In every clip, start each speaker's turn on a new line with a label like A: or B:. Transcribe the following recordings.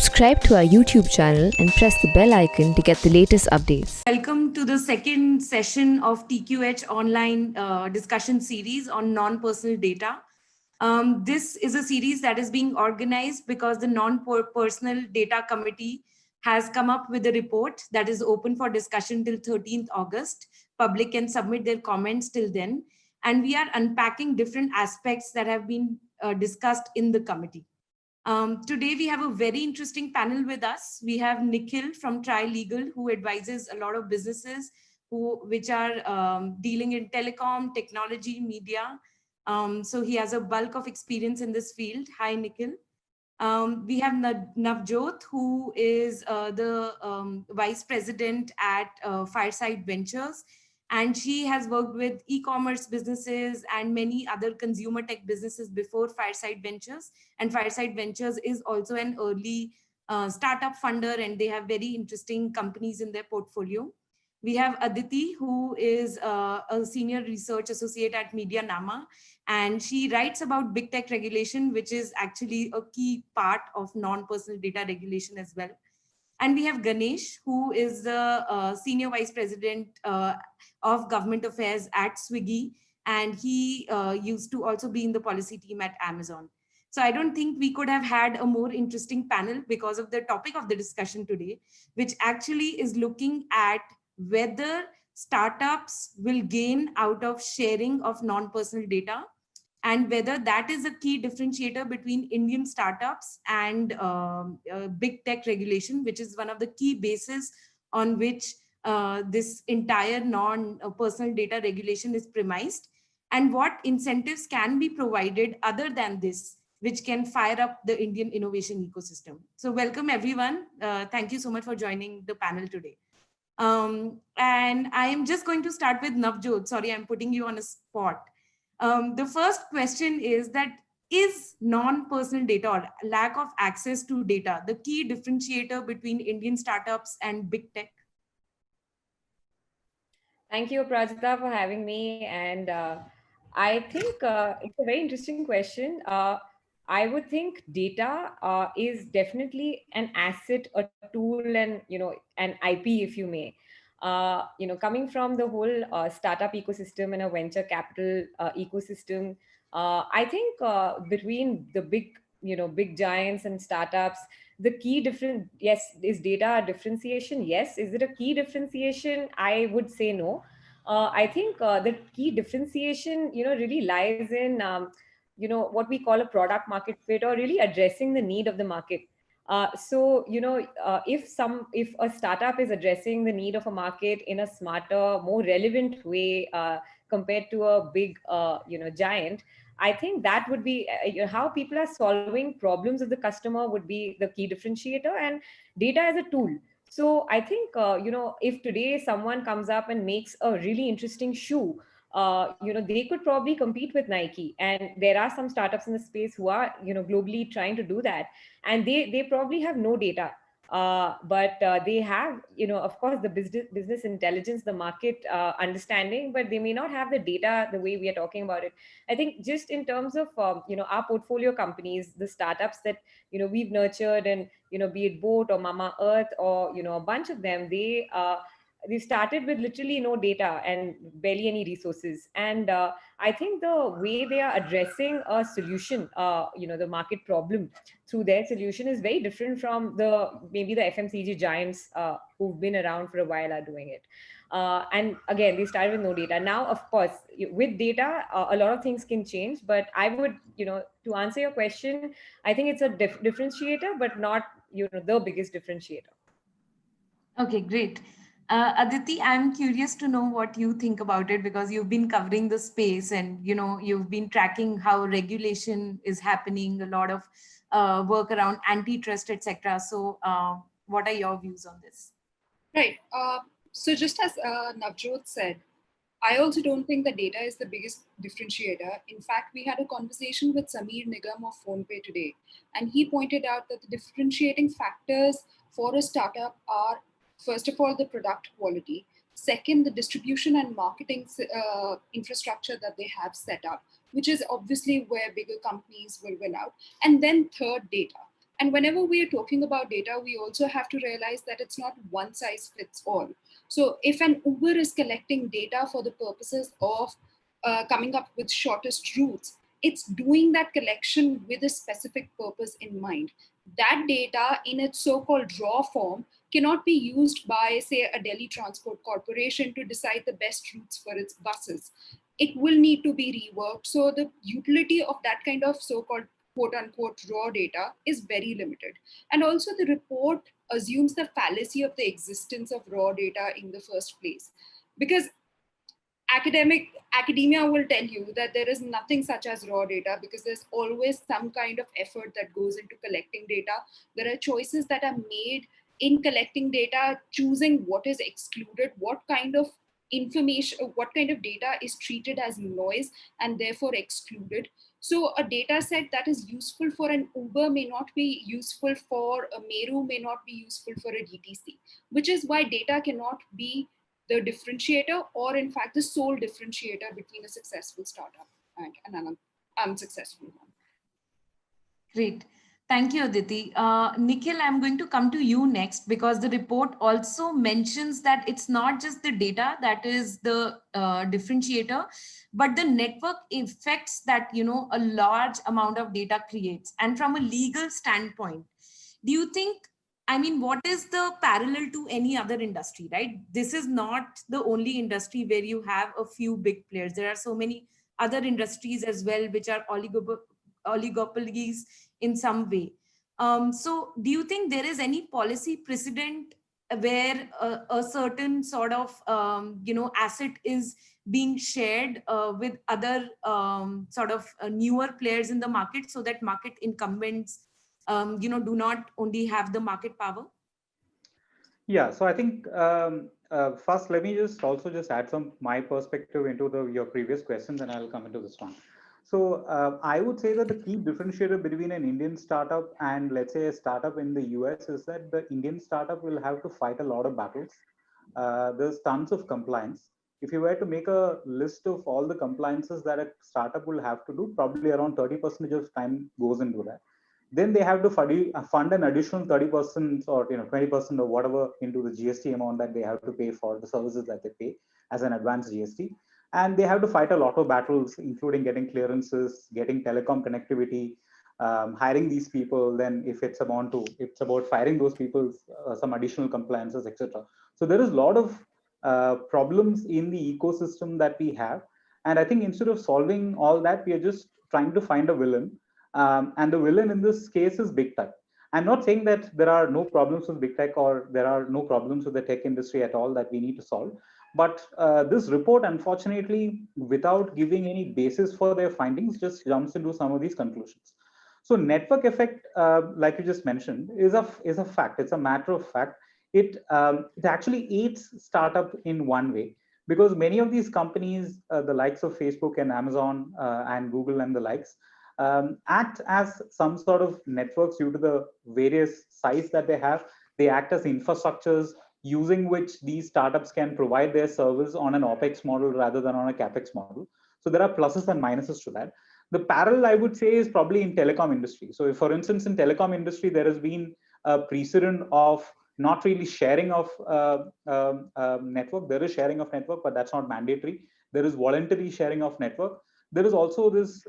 A: Subscribe to our YouTube channel and press the bell icon to get the latest updates.
B: Welcome to the second session of TQH online discussion series on non-personal data. This is a series that is being organized because the Non-Personal Data Committee has come up with a report that is open for discussion till 13th August. Public can submit their comments till then. And we are unpacking different aspects that have been discussed in the committee. Today, we have a very interesting panel with us. We have Nikhil from TriLegal, who advises a lot of businesses which are dealing in telecom, technology, media. So he has a bulk of experience in this field. Hi, Nikhil. We have Navjot, who is the vice president at Fireside Ventures. And she has worked with e-commerce businesses and many other consumer tech businesses before Fireside Ventures. And Fireside Ventures is also an early startup funder, and they have very interesting companies in their portfolio. We have Aditi, who is a senior research associate at Medianama, and she writes about big tech regulation, which is actually a key part of non-personal data regulation as well. And we have Ganesh, who is the senior vice president of government affairs at Swiggy. And he used to also be in the policy team at Amazon. So I don't think we could have had a more interesting panel because of the topic of the discussion today, which actually is looking at whether startups will gain out of sharing of non-personal data, and whether that is a key differentiator between Indian startups and big tech regulation, which is one of the key bases on which this entire non-personal data regulation is premised, and what incentives can be provided other than this, which can fire up the Indian innovation ecosystem. So welcome everyone. Thank you so much for joining the panel today. And I am just going to start with Navjot. Sorry, I'm putting you on a spot. The first question is non-personal data or lack of access to data the key differentiator between Indian startups and big tech?
C: Thank you, Prajita, for having me. And I think it's a very interesting question. I would think data is definitely an asset, a tool, and an IP, if you may. Coming from the whole startup ecosystem and a venture capital ecosystem, I think between the big giants and startups, the key difference, yes, is data differentiation. Yes, is it a key differentiation? I would say no. I think the key differentiation, really lies in, what we call a product market fit, or really addressing the need of the market. If a startup is addressing the need of a market in a smarter, more relevant way compared to a big, giant, I think that would be how people are solving problems of the customer would be the key differentiator, and data as a tool. So I think, if today someone comes up and makes a really interesting shoe, they could probably compete with Nike. And there are some startups in the space who are, globally trying to do that. And they probably have no data. But they have, of course, the business intelligence, the market understanding, but they may not have the data the way we are talking about it. I think just in terms of, our portfolio companies, the startups that, we've nurtured, and, be it Boat or Mama Earth or, a bunch of them, they started with literally no data and barely any resources. And I think the way they are addressing a solution, the market problem through their solution is very different from maybe the FMCG giants who've been around for a while are doing it. And again, they started with no data. Now, of course, with data, a lot of things can change. But I would, to answer your question, I think it's a differentiator, but not, the biggest differentiator.
B: Okay, great. Aditi, I'm curious to know what you think about it, because you've been covering the space and you've been tracking how regulation is happening, a lot of work around antitrust, etc. So what are your views on this?
D: Right. So just as Navjot said, I also don't think the data is the biggest differentiator. In fact, we had a conversation with Sameer Nigam of PhonePe today, and he pointed out that the differentiating factors for a startup are, first of all, the product quality. Second, the distribution and marketing infrastructure that they have set up, which is obviously where bigger companies will win out. And then third, data. And whenever we are talking about data, we also have to realize that it's not one size fits all. So if an Uber is collecting data for the purposes of coming up with shortest routes, it's doing that collection with a specific purpose in mind. That data in its so-called raw form cannot be used by, say, a Delhi Transport Corporation to decide the best routes for its buses. It will need to be reworked. So the utility of that kind of so-called quote unquote raw data is very limited. And also the report assumes the fallacy of the existence of raw data in the first place. Because academia will tell you that there is nothing such as raw data, because there's always some kind of effort that goes into collecting data. There are choices that are made in collecting data, choosing what is excluded, what kind of information, what kind of data is treated as noise and therefore excluded. So a data set that is useful for an Uber may not be useful for a Meru, may not be useful for a DTC, which is why data cannot be the differentiator, or in fact the sole differentiator between a successful startup and an unsuccessful one.
B: Great. Thank you, Aditi. Nikhil, I'm going to come to you next, because the report also mentions that it's not just the data that is the differentiator, but the network effects that, a large amount of data creates. And from a legal standpoint, do you think, what is the parallel to any other industry, right? This is not the only industry where you have a few big players. There are so many other industries as well, which are oligopolies in some way. So do you think there is any policy precedent where a certain sort of, asset is being shared with other sort of newer players in the market, so that market incumbents, do not only have the market power?
E: Yeah, so I think first let me just add some my perspective into your previous questions, and I'll come into this one. So I would say that the key differentiator between an Indian startup and, let's say, a startup in the US is that the Indian startup will have to fight a lot of battles. There's tons of compliance. If you were to make a list of all the compliances that a startup will have to do, probably around 30% of time goes into that. Then they have to fund an additional 30% or 20% or whatever into the GST amount that they have to pay for the services that they pay as an advanced GST. And they have to fight a lot of battles, including getting clearances, getting telecom connectivity, hiring these people. Then if it's about firing those people, some additional compliances, etc. So there is a lot of problems in the ecosystem that we have. And I think instead of solving all that, we are just trying to find a villain. And the villain in this case is big tech. I'm not saying that there are no problems with big tech or there are no problems with the tech industry at all that we need to solve. But this report, unfortunately, without giving any basis for their findings, just jumps into some of these conclusions. So network effect, like you just mentioned, is a fact. It's a matter of fact. It actually aids startup in one way, because many of these companies, the likes of Facebook and Amazon and Google and the likes, act as some sort of networks due to the various sites that they have. They act as infrastructures using which these startups can provide their service on an OPEX model rather than on a CAPEX model. So there are pluses and minuses to that. The parallel, I would say, is probably in telecom industry. So if, for instance, in telecom industry, there has been a precedent of not really sharing of network. There is sharing of network, but that's not mandatory. There is voluntary sharing of network. There is also this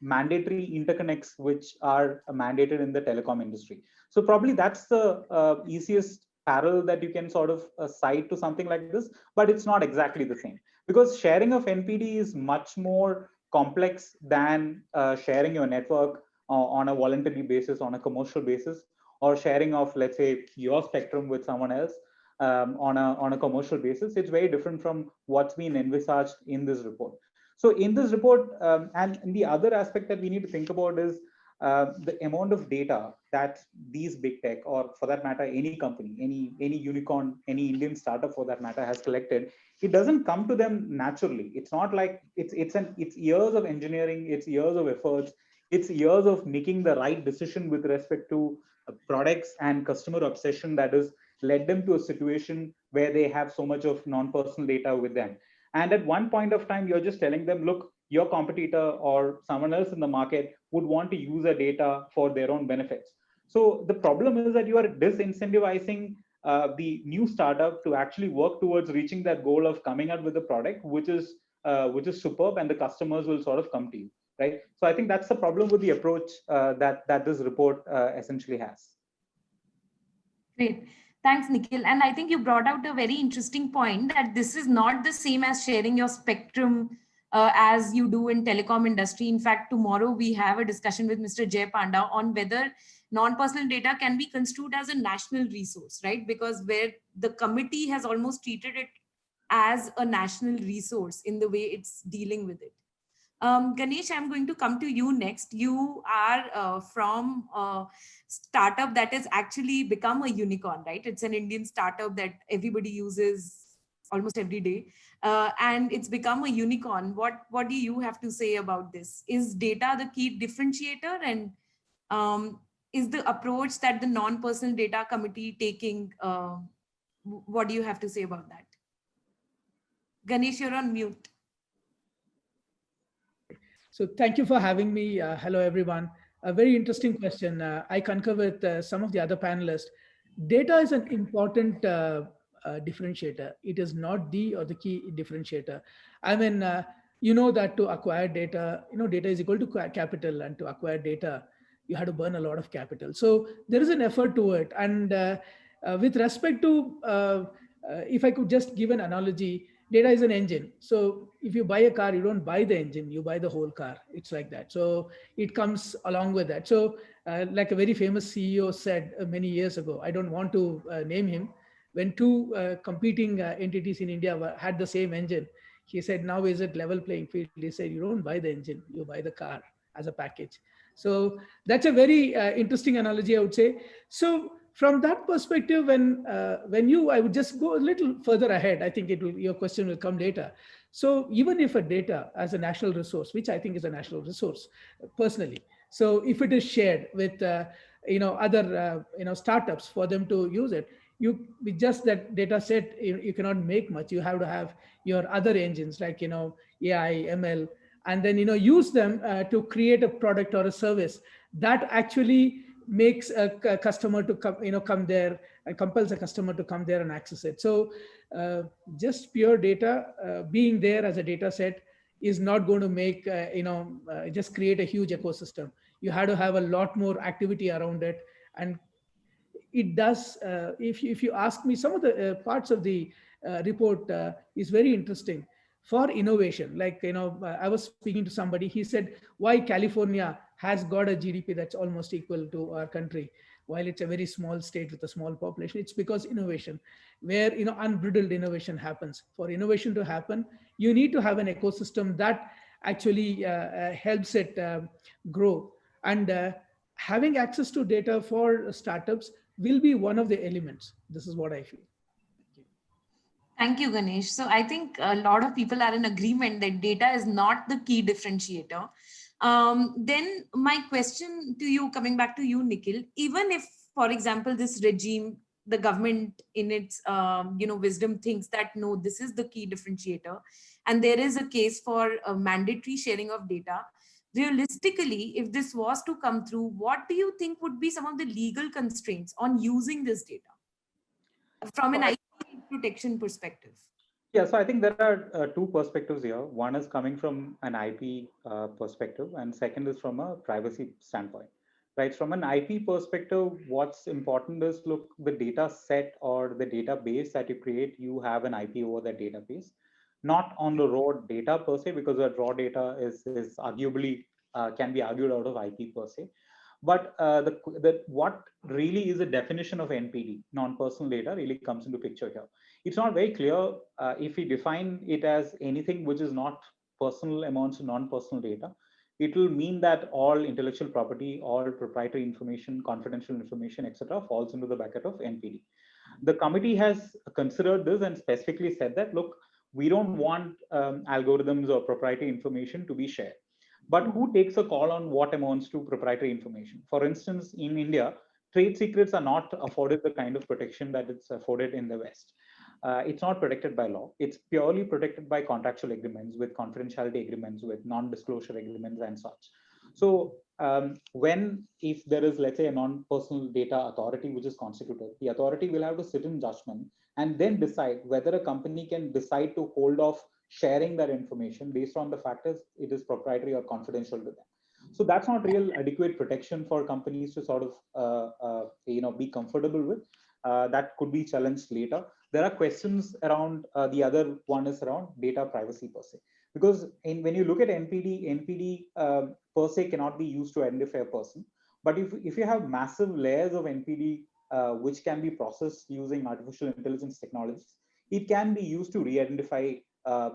E: mandatory interconnects which are mandated in the telecom industry. So probably that's the easiest parallel that you can sort of cite to something like this, but it's not exactly the same, because sharing of NPD is much more complex than sharing your network on a voluntary basis, on a commercial basis, or sharing of, let's say, your spectrum with someone else on a commercial basis. It's very different from what's been envisaged in this report. So in this report, and the other aspect that we need to think about is the amount of data that these big tech, or for that matter, any company, any unicorn, any Indian startup for that matter, has collected. It doesn't come to them naturally. It's not like it's years of engineering, it's years of efforts, it's years of making the right decision with respect to products and customer obsession that has led them to a situation where they have so much of non-personal data with them. And at one point of time, you're just telling them, look, your competitor or someone else in the market would want to use the data for their own benefits. So the problem is that you are disincentivizing the new startup to actually work towards reaching that goal of coming out with a product which is superb, and the customers will sort of come to you, right? So I think that's the problem with the approach that this report essentially has.
B: Great. Thanks, Nikhil. And I think you brought out a very interesting point that this is not the same as sharing your spectrum as you do in telecom industry. In fact, tomorrow we have a discussion with Mr. Jay Panda on whether non-personal data can be construed as a national resource, right? Because where the committee has almost treated it as a national resource in the way it's dealing with it. Ganesh, I'm going to come to you next. You are from a startup that has actually become a unicorn, right? It's an Indian startup that everybody uses almost every day, and it's become a unicorn. What do you have to say about this? Is data the key differentiator, and is the approach that the non-personal data committee taking? What do you have to say about that? Ganesh, you're on mute.
F: So thank you for having me. Hello, everyone. A very interesting question. I concur with some of the other panelists. Data is an important differentiator. It is not the or the key differentiator. I mean, you know that to acquire data, data is equal to capital, and to acquire data, you have to burn a lot of capital. So there is an effort to it. And with respect to, if I could just give an analogy, data is an engine. So if you buy a car, you don't buy the engine, you buy the whole car. It's like that. So it comes along with that. So like a very famous CEO said many years ago, I don't want to name him, when two competing entities in India had the same engine, he said, now is it level playing field? He said, you don't buy the engine, you buy the car as a package. So that's a very interesting analogy, I would say. So from that perspective, when you, I would just go a little further ahead. I think your question will come later. So even if a data as a national resource, which I think is a national resource personally, so if it is shared with other startups for them to use it, you with just that data set, you cannot make much. You have to have your other engines like AI, ML, and then use them to create a product or a service that actually makes a customer to come there, and compels a customer to come there and access it. So just pure data being there as a data set is not going to make just create a huge ecosystem. You have to have a lot more activity around it. And it does, if you ask me, some of the parts of the report is very interesting for innovation. Like, I was speaking to somebody, he said, why California has got a GDP that's almost equal to our country, while it's a very small state with a small population. It's because innovation, where unbridled innovation happens. For innovation to happen, you need to have an ecosystem that actually helps it grow. And having access to data for startups will be one of the elements. This is what I feel.
B: Thank you, Ganesh. So I think a lot of people are in agreement that data is not the key differentiator. Then my question to you, coming back to you, Nikhil, even if, for example, this regime, the government in its wisdom thinks that no, this is the key differentiator, and there is a case for a mandatory sharing of data, realistically, if this was to come through, what do you think would be some of the legal constraints on using this data from an IP protection perspective?
E: Yeah, so I think there are two perspectives here. One is coming from an IP perspective, and second is from a privacy standpoint, right? From an IP perspective, what's important is, look, the data set or the database that you create, you have an IP over that database, not on the raw data per se, because that raw data is arguably can be argued out of IP per se. But what really is the definition of NPD, non-personal data, really comes into picture here. It's not very clear if we define it as anything which is not personal amounts of non-personal data. It will mean that all intellectual property, all proprietary information, confidential information, etc., falls into the bucket of NPD. The committee has considered this and specifically said that, look, we don't want algorithms or proprietary information to be shared. But who takes a call on what amounts to proprietary information? For instance, in India, trade secrets are not afforded the kind of protection that it's afforded in the West. It's not protected by law. It's purely protected by contractual agreements, with confidentiality agreements, with non-disclosure agreements and such. So if there is, let's say, a non-personal data authority which is constituted, the authority will have to sit in judgment and then decide whether a company can decide to hold off sharing that information based on the factors it is proprietary or confidential to them. So that's not real adequate protection for companies to sort of be comfortable with. That could be challenged later. There are questions around the other one is around data privacy per se, because when you look at NPD per se cannot be used to identify a person. But if you have massive layers of NPD which can be processed using artificial intelligence technologies, it can be used to re-identify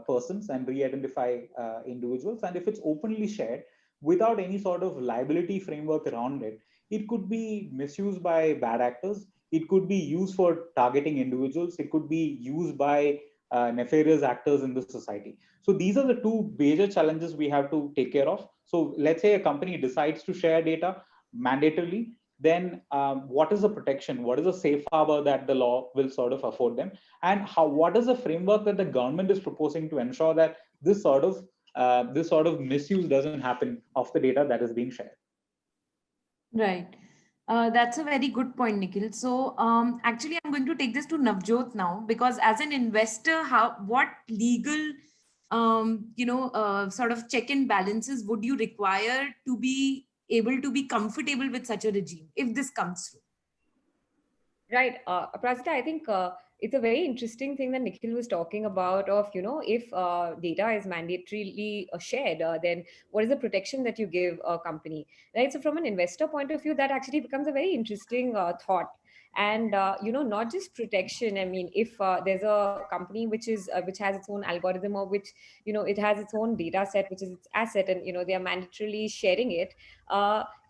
E: persons and re-identify individuals. And if it's openly shared without any sort of liability framework around it, it could be misused by bad actors. It could be used for targeting individuals. It could be used by nefarious actors in the society. So these are the two major challenges we have to take care of. So let's say a company decides to share data mandatorily, then what is the protection? What is the safe harbor that the law will sort of afford them? And what is the framework that the government is proposing to ensure that this sort of misuse doesn't happen of the data that is being shared?
B: Right. That's a very good point, Nikhil. So actually, I'm going to take this to Navjot now, because as an investor, what legal sort of check and balances would you require to be able to be comfortable with such a regime if this comes through?
C: Right. Prasita, I think it's a very interesting thing that Nikhil was talking about of, if data is mandatorily shared, then what is the protection that you give a company, right? So from an investor point of view, that actually becomes a very interesting thought. And, not just protection. I mean, if there's a company which has its own algorithm, or which, it has its own data set, which is its asset, and, they are mandatorily sharing it,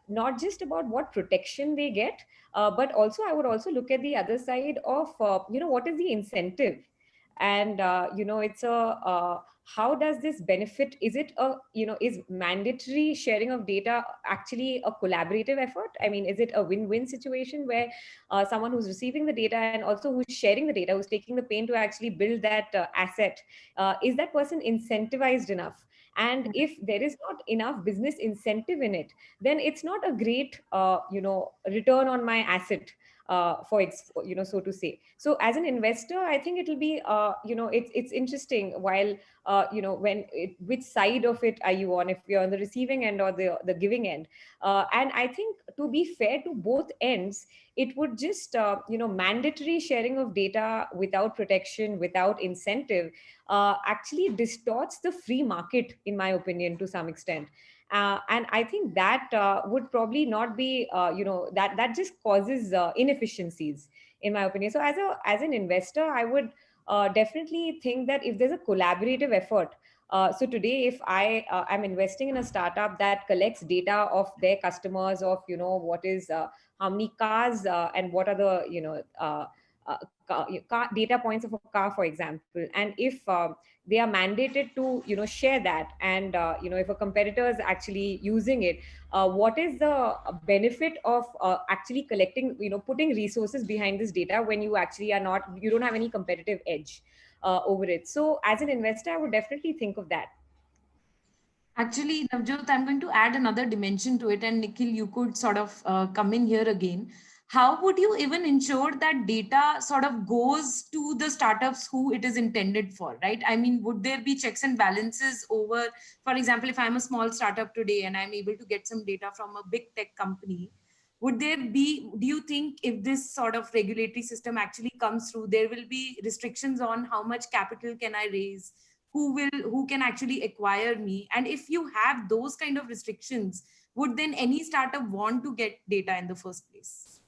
C: not just about what protection they get, but also I would also look at the other side of, what is the incentive? And, it's how does this benefit? Is it is mandatory sharing of data actually a collaborative effort? I mean, is it a win-win situation where someone who's receiving the data and also who's sharing the data, who's taking the pain to actually build that asset, is that person incentivized enough? And if there is not enough business incentive in it, then it's not a great return on my asset, so to say. So as an investor, I think it'll be it's interesting, while which side of it are you on, if you're on the receiving end or the giving end. And I think, to be fair to both ends, it would just mandatory sharing of data without protection, without incentive, actually distorts the free market, in my opinion, to some extent. And I think that would probably not be, that just causes inefficiencies, in my opinion. So as an investor, I would definitely think that if there's a collaborative effort, so today, if I am investing in a startup that collects data of their customers, of what is how many cars and what are the data points of a car, for example, and if they are mandated to share that, and if a competitor is actually using it, what is the benefit of actually collecting, putting resources behind this data when you don't have any competitive edge over it? So as an investor, I would definitely think of that.
B: Actually, Navjot, I'm going to add another dimension to it, and Nikhil, you could sort of come in here again. How would you even ensure that data sort of goes to the startups who it is intended for, right? I mean, would there be checks and balances over, for example, if I'm a small startup today and I'm able to get some data from a big tech company, would there be, do you think if this sort of regulatory system actually comes through, there will be restrictions on how much capital can I raise? Who can actually acquire me? And if you have those kind of restrictions, would then any startup want to get data in the first place?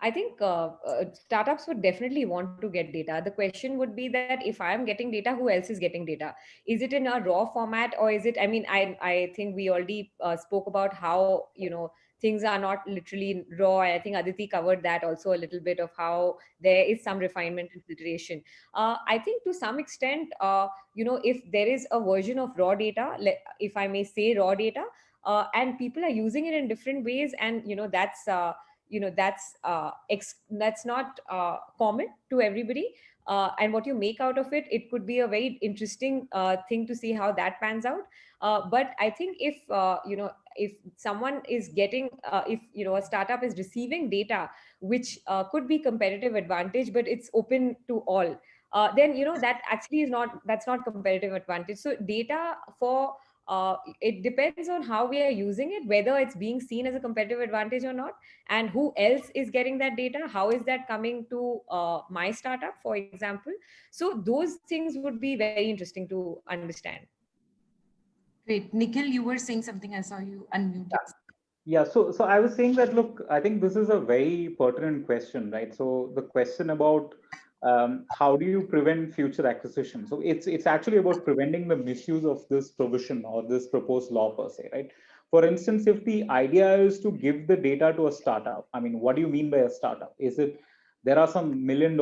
C: I think startups would definitely want to get data. The question would be that if I'm getting data, who else is getting data? Is it in a raw format, or is it, I mean, I think we already spoke about how, things are not literally raw. I think Aditi covered that also a little bit, of how there is some refinement and filtration. I think to some extent, if there is a version of raw data, if I may say raw data, and people are using it in different ways, and, that's, that's not common to everybody. And what you make out of it, it could be a very interesting thing to see how that pans out. But I think if someone is getting, if a startup is receiving data which could be competitive advantage, but it's open to all, then that actually that's not competitive advantage. So data for it depends on how we are using it, whether it's being seen as a competitive advantage or not, and who else is getting that data, how is that coming to my startup, for example. So those things would be very interesting to understand.
B: Great. Nikhil, you were saying something. I saw you unmuted.
E: Yeah, so I was saying that, look, I think this is a very pertinent question, right? So the question about how do you prevent future acquisition? So it's actually about preventing the misuse of this provision or this proposed law per se, right? For instance, if the idea is to give the data to a startup, I mean, what do you mean by a startup? Is it there are some $1 million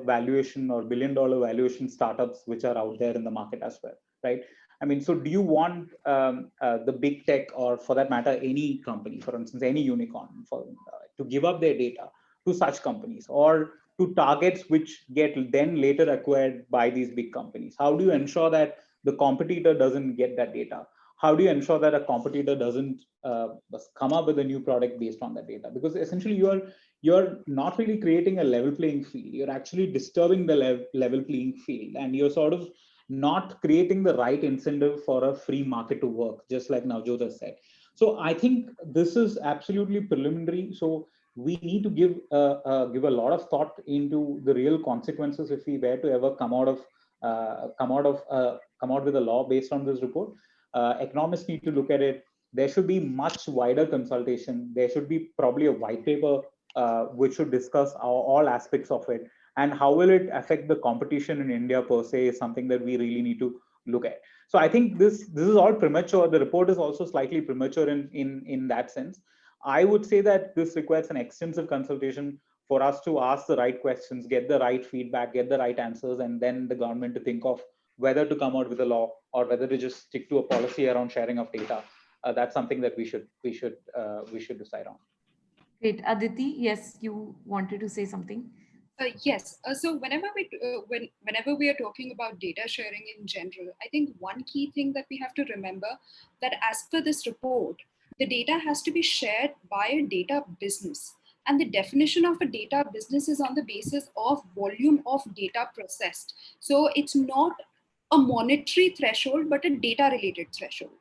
E: valuation or $1 billion valuation startups which are out there in the market as well, right? I mean, so do you want the big tech, or for that matter, any company, for instance, any unicorn, to give up their data to such companies, or to targets which get then later acquired by these big companies? How do you ensure that the competitor doesn't get that data? How do you ensure that a competitor doesn't come up with a new product based on that data? Because essentially you're not really creating a level playing field. You're actually disturbing the level playing field, and you're sort of not creating the right incentive for a free market to work, just like Navjot has said. So I think this is absolutely preliminary. So we need to give a lot of thought into the real consequences if we were to ever come out with a law based on this report. Economists need to look at it. There should be much wider consultation. There should be probably a white paper which should discuss all aspects of it, and how will it affect the competition in India per se is something that we really need to look at. So I think this is all premature. The report is also slightly premature in that sense. I would say that this requires an extensive consultation for us to ask the right questions, get the right feedback, get the right answers, and then the government to think of whether to come out with a law or whether to just stick to a policy around sharing of data. That's something that we should decide on.
B: Great. Aditi, yes, you wanted to say something.
D: Yes. So whenever we are talking about data sharing in general, I think one key thing that we have to remember that as per this report, the data has to be shared by a data business. And the definition of a data business is on the basis of volume of data processed. So it's not a monetary threshold, but a data related threshold.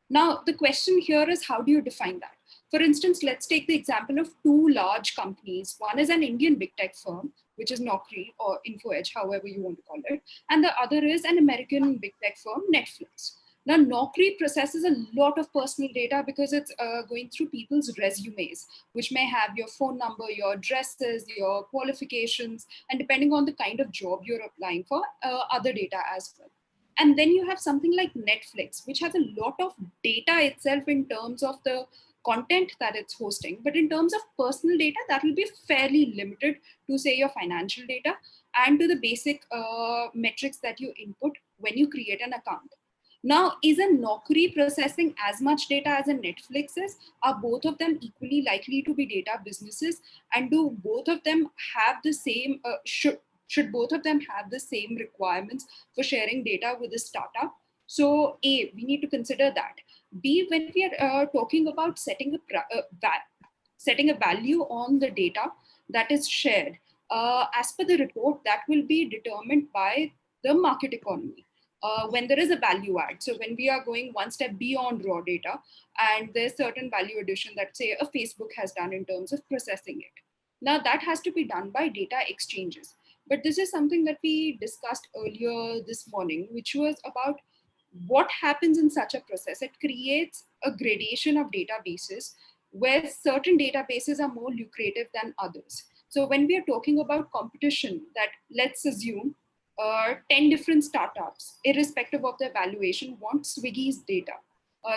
D: Now, the question here is, how do you define that? For instance, let's take the example of two large companies. One is an Indian big tech firm, which is Naukri or InfoEdge, however you want to call it. And the other is an American big tech firm, Netflix. Now, Naukri processes a lot of personal data because it's going through people's resumes, which may have your phone number, your addresses, your qualifications, and depending on the kind of job you're applying for, other data as well. And then you have something like Netflix, which has a lot of data itself in terms of the content that it's hosting. But in terms of personal data, that will be fairly limited to, say, your financial data and to the basic metrics that you input when you create an account. Now, is a Naukri processing as much data as a Netflix is? Are both of them equally likely to be data businesses? And do both of them have the same, should both of them have the same requirements for sharing data with a startup? So A, we need to consider that. B, when we are talking about setting a value on the data that is shared, as per the report, that will be determined by the market economy. When there is a value add. So when we are going one step beyond raw data, and there's certain value addition that, say, a Facebook has done in terms of processing it. Now that has to be done by data exchanges. But this is something that we discussed earlier this morning, which was about what happens in such a process. It creates a gradation of databases where certain databases are more lucrative than others. So when we are talking about competition, that let's assume 10 different startups, irrespective of their valuation, want Swiggy's data.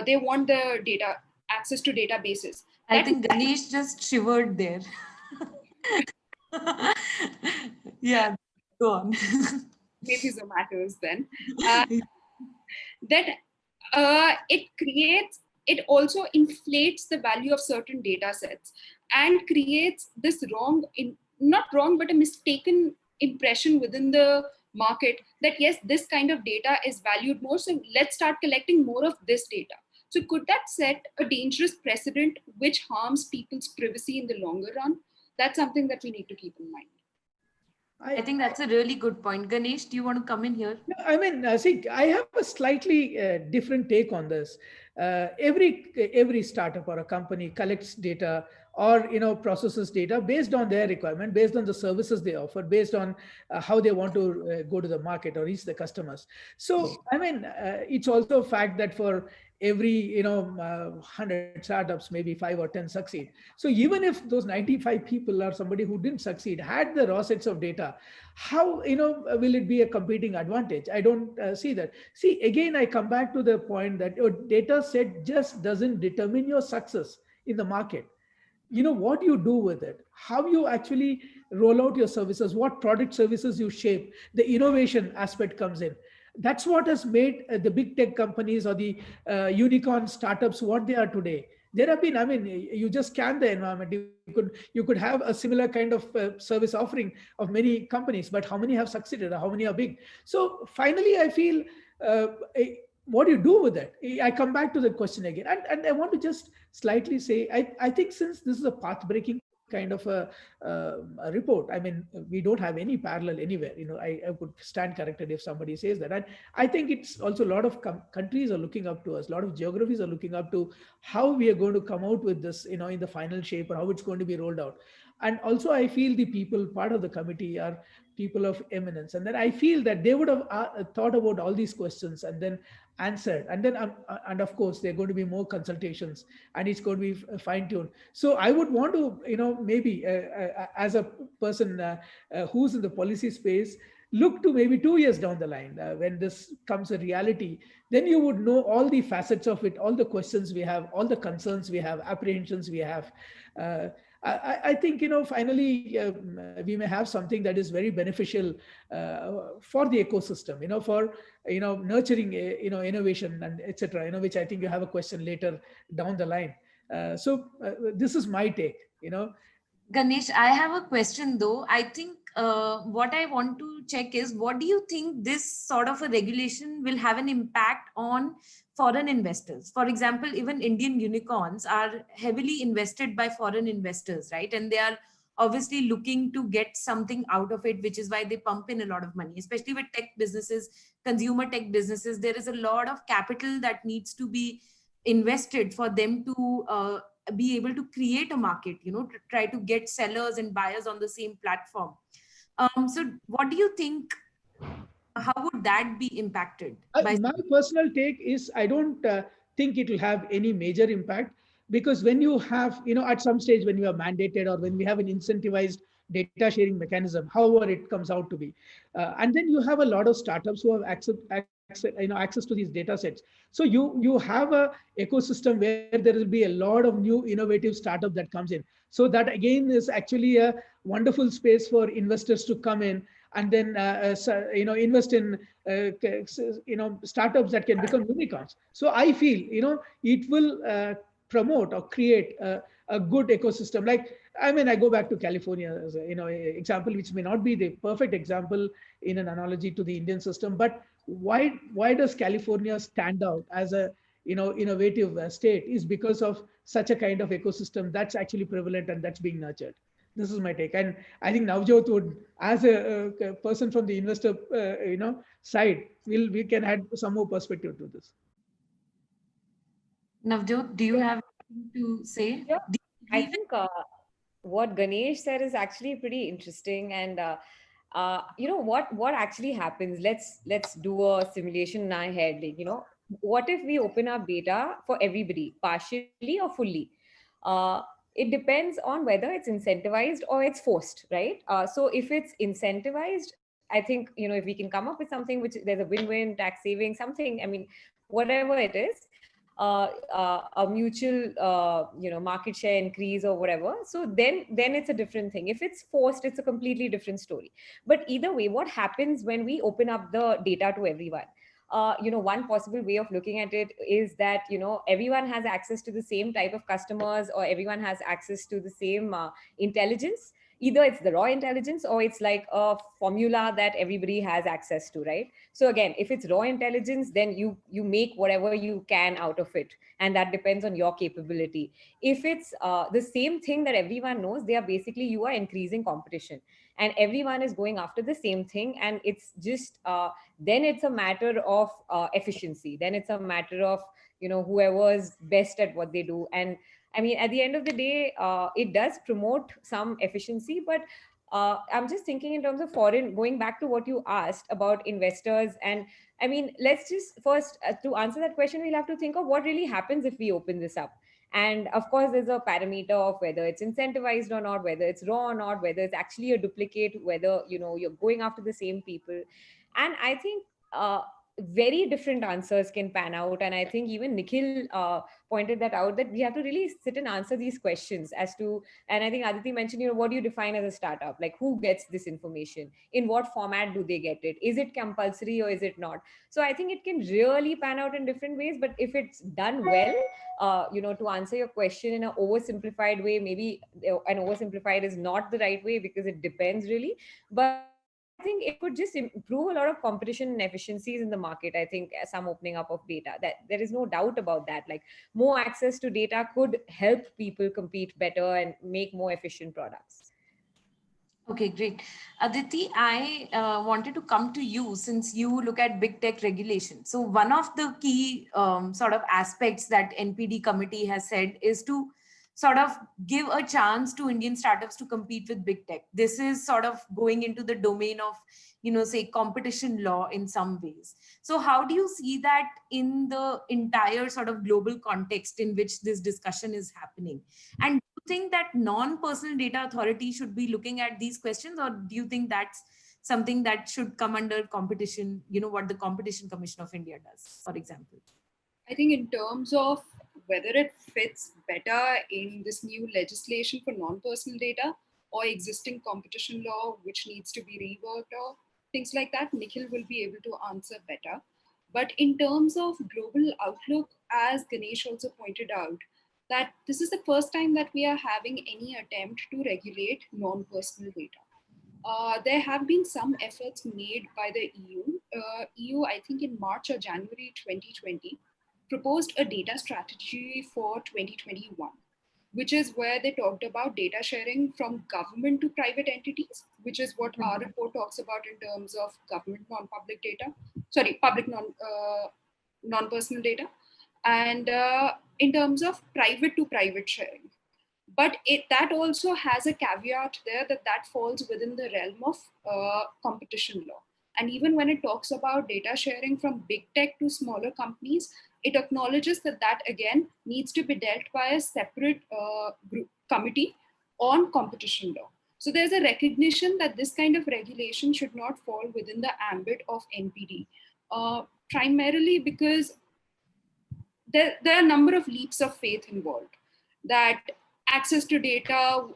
D: They want the data, access to databases.
B: I think Ganesh just shivered there. Yeah, go on.
D: Maybe Zomato's then. Then it also inflates the value of certain data sets. and creates this not wrong, but a mistaken impression within the market that yes, this kind of data is valued more, so let's start collecting more of this data. So could that set a dangerous precedent which harms people's privacy in the longer run? That's something that we need to keep in mind.
B: I think that's a really good point. Ganesh, do you want to come in here?
F: No, I mean, see, I have a slightly different take on this. Every startup or a company collects data or processes data based on their requirement, based on the services they offer, based on how they want to go to the market or reach the customers. So, I mean, it's also a fact that for every 100 startups, maybe 5 or 10 succeed. So even if those 95 people or somebody who didn't succeed had the raw sets of data, how will it be a competing advantage? I don't see that. See, again, I come back to the point that your data set just doesn't determine your success in the market. What you do with it, how you actually roll out your services, what product services you shape, the innovation aspect comes in. That's what has made the big tech companies or the unicorn startups what they are today. There have been, I mean, you just scan the environment. You could have a similar kind of service offering of many companies, but how many have succeeded or how many are big? So finally, I feel what do you do with it? I come back to the question again. And I want to just slightly say, I think since this is a path-breaking kind of a report, I mean, we don't have any parallel anywhere. I would stand corrected if somebody says that. And I think it's also a lot of countries are looking up to us. A lot of geographies are looking up to how we are going to come out with this, in the final shape, or how it's going to be rolled out. And also, I feel the people part of the committee are people of eminence, and then I feel that they would have thought about all these questions and then answered, and then and of course there are going to be more consultations and it's going to be fine-tuned. So I would want to maybe as a person who's in the policy space, look to maybe 2 years down the line when this comes a reality, then you would know all the facets of it, all the questions we have, all the concerns we have, apprehensions we have. I think, finally, we may have something that is very beneficial for the ecosystem, for, nurturing, innovation and etc., which I think you have a question later down the line. So this is my take,
B: Ganesh, I have a question though. I think what I want to check is, what do you think this sort of a regulation will have an impact on foreign investors? For example, even Indian unicorns are heavily invested by foreign investors, right? And they are obviously looking to get something out of it, which is why they pump in a lot of money, especially with tech businesses, consumer tech businesses. There is a lot of capital that needs to be invested for them to be able to create a market, to try to get sellers and buyers on the same platform. So what do you think? How would that be impacted?
F: My personal take is I don't think it will have any major impact, because when you have, at some stage when you are mandated or when we have an incentivized data sharing mechanism, however it comes out to be, and then you have a lot of startups who have access to these data sets. So you have a ecosystem where there will be a lot of new innovative startup that comes in. So that again is actually a wonderful space for investors to come in and then invest in startups that can become unicorns. So I feel it will promote or create a good ecosystem. Like, I mean, I go back to California as a example, which may not be the perfect example in an analogy to the Indian system, but why does California stand out as a innovative state is because of such a kind of ecosystem that's actually prevalent and that's being nurtured. This is my take, and I think Navjot would, as a person from the investor side, we can add some more perspective to this.
B: Navjot, do you have anything to say?
C: Yeah, I think what Ganesh said is actually pretty interesting, and what actually happens. Let's do a simulation in our head. What if we open up data for everybody, partially or fully? It depends on whether it's incentivized or it's forced, right? So if it's incentivized, I think, if we can come up with something which there's a win-win, tax saving, something, I mean, whatever it is, a mutual, market share increase or whatever. So then it's a different thing. If it's forced, it's a completely different story. But either way, what happens when we open up the data to everyone? one possible way of looking at it is that, everyone has access to the same type of customers, or everyone has access to the same intelligence. Either it's the raw intelligence, or it's like a formula that everybody has access to, right? So again, if it's raw intelligence, then you make whatever you can out of it, and that depends on your capability. If it's the same thing that everyone knows, they are basically, you are increasing competition, and everyone is going after the same thing, and it's just then it's a matter of efficiency. Then it's a matter of, whoever's best at what they do. And I mean, at the end of the day, it does promote some efficiency, but I'm just thinking in terms of foreign, going back to what you asked about investors. And I mean, let's just first, to answer that question, we'll have to think of what really happens if we open this up. And of course, there's a parameter of whether it's incentivized or not, whether it's raw or not, whether it's actually a duplicate, whether, you're going after the same people. And I think very different answers can pan out. And I think even Nikhil pointed that out, that we have to really sit and answer these questions as to, and I think Aditi mentioned, what do you define as a startup? Like, who gets this information? In what format do they get it? Is it compulsory or is it not? So I think it can really pan out in different ways, but if it's done well, to answer your question in an oversimplified way, maybe an oversimplified is not the right way, because it depends really. But I think it could just improve a lot of competition and efficiencies in the market. I think some opening up of data, that there is no doubt about that. Like, more access to data could help people compete better and make more efficient products.
B: Okay, great. Aditi, I wanted to come to you since you look at big tech regulation. So one of the key sort of aspects that NPD committee has said is to sort of give a chance to Indian startups to compete with big tech. This is sort of going into the domain of, say competition law in some ways. So how do you see that in the entire sort of global context in which this discussion is happening? And do you think that non-personal data authority should be looking at these questions, or do you think that's something that should come under competition, what the Competition Commission of India does, for example?
D: I think in terms of whether it fits better in this new legislation for non-personal data or existing competition law, which needs to be reworked or things like that, Nikhil will be able to answer better. But in terms of global outlook, as Ganesh also pointed out, that this is the first time that we are having any attempt to regulate non-personal data. There have been some efforts made by the EU. EU, I think in March or January 2020, proposed a data strategy for 2021, which is where they talked about data sharing from government to private entities, which is what our report talks about in terms of government non-public data, public non-personal data, and in terms of private to private sharing. But that also has a caveat there that falls within the realm of competition law. And even when it talks about data sharing from big tech to smaller companies, it acknowledges that again needs to be dealt by a separate committee on competition law. So there's a recognition that this kind of regulation should not fall within the ambit of NPD, primarily because there are a number of leaps of faith involved. That access to data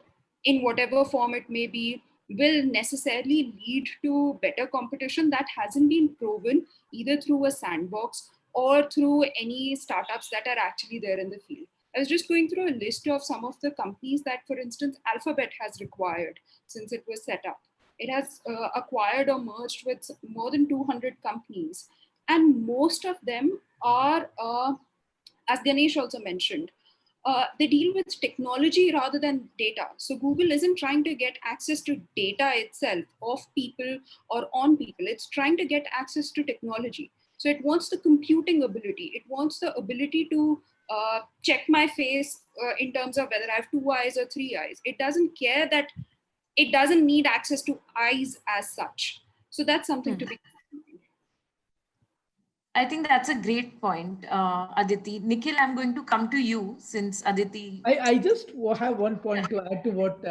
D: in whatever form it may be will necessarily lead to better competition. That hasn't been proven either through a sandbox or through any startups that are actually there in the field. I was just going through a list of some of the companies that, for instance, Alphabet has required since it was set up. It has acquired or merged with more than 200 companies. And most of them are, as Ganesh also mentioned, they deal with technology rather than data. So Google isn't trying to get access to data itself of people or on people. It's trying to get access to technology. So it wants the computing ability. It wants the ability to check my face in terms of whether I have 2 eyes or 3 eyes. It doesn't care that it doesn't need access to eyes as such. So that's something to be.
B: I think that's a great point, Aditi. Nikhil, I'm going to come to you since Aditi.
F: I just have one point to add to what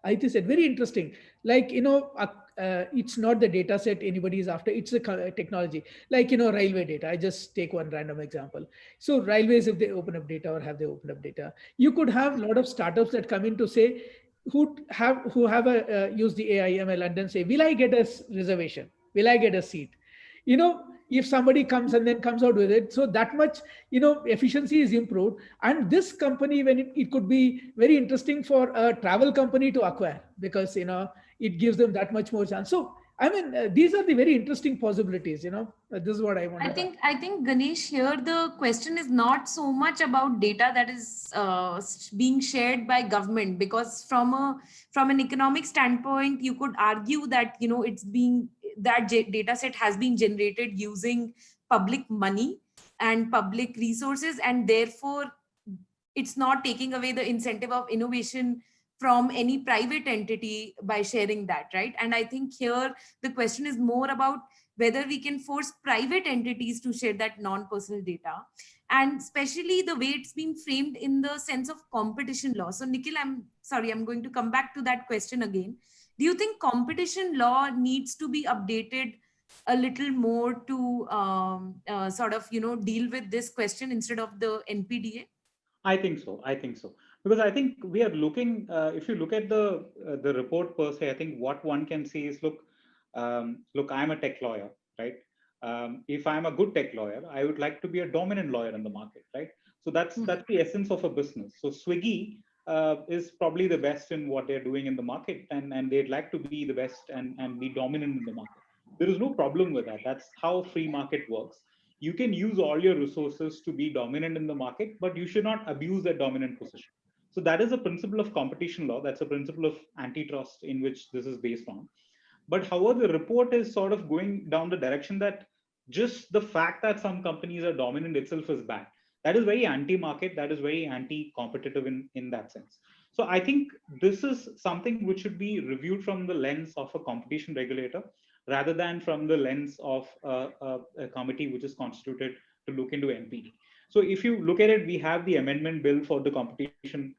F: Aditi said. Very interesting. Like, it's not the data set anybody is after, it's the technology. Like, railway data. I just take one random example. So railways, if they open up data or have they opened up data, you could have a lot of startups that come in to say, who have use the AI ML and then say, will I get a reservation? Will I get a seat? if somebody comes and then comes out with it. So that much, efficiency is improved. And this company, when it could be very interesting for a travel company to acquire, because, it gives them that much more chance. So, I mean, these are the very interesting possibilities, this is what I want to
B: I think Ganesh, here the question is not so much about data that is being shared by government, because from an economic standpoint, you could argue that data set has been generated using public money and public resources, and therefore it's not taking away the incentive of innovation from any private entity by sharing that, right? And I think here the question is more about whether we can force private entities to share that non-personal data, and especially the way it's been framed in the sense of competition law. So Nikhil, I'm going to come back to that question again. Do you think competition law needs to be updated a little more to deal with this question instead of the NPDA?
E: I think so. Because I think we are looking. If you look at the report per se, I think what one can see is look, I'm a tech lawyer, right? If I'm a good tech lawyer, I would like to be a dominant lawyer in the market, right? So that's the essence of a business. So Swiggy is probably the best in what they're doing in the market, and they'd like to be the best and be dominant in the market. There is no problem with that. That's how free market works. You can use all your resources to be dominant in the market, but you should not abuse that dominant position. So that is a principle of competition law. That's a principle of antitrust in which this is based on. But however, the report is sort of going down the direction that just the fact that some companies are dominant itself is bad. That is very anti-market. That is very anti-competitive in that sense. So I think this is something which should be reviewed from the lens of a competition regulator, rather than from the lens of a committee which is constituted to look into NPD. So if you look at it, we have the amendment bill for the Competition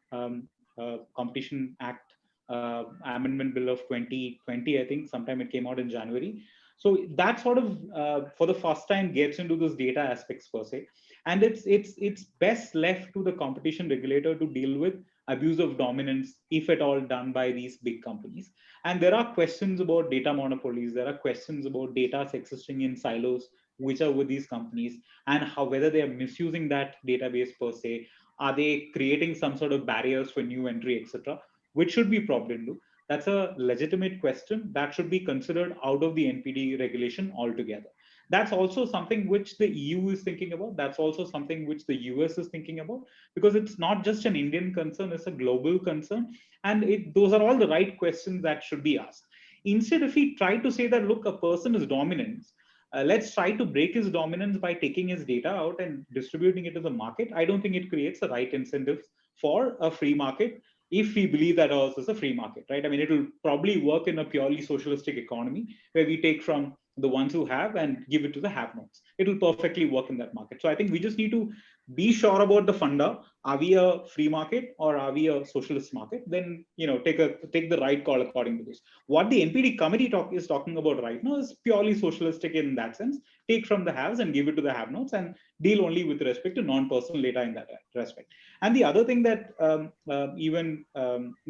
E: Act, amendment bill of 2020, I think sometime it came out in January. So that sort of, for the first time, gets into this data aspects per se. And it's best left to the competition regulator to deal with abuse of dominance, if at all done by these big companies. And there are questions about data monopolies. There are questions about data existing in silos, which are with these companies, and how whether they are misusing that database per se. Are they creating some sort of barriers for new entry, etc., which should be probed into? That's a legitimate question that should be considered out of the NPD regulation altogether. That's also something which the EU is thinking about. That's also something which the US is thinking about, because it's not just an Indian concern, it's a global concern. And those are all the right questions that should be asked. Instead, if we try to say that, look, a person is dominant, let's try to break his dominance by taking his data out and distributing it to the market, I don't think it creates the right incentives for a free market, if we believe that also is a free market, right? I mean, it will probably work in a purely socialistic economy where we take from the ones who have and give it to the have-nots. It will perfectly work in that market. So I think we just need to be sure about the funda. Are we a free market or are we a socialist market? Then, take the right call according to this. What the NPD committee is talking about right now is purely socialistic in that sense. Take from the haves and give it to the have-nots, and deal only with respect to non-personal data in that respect. And the other thing that even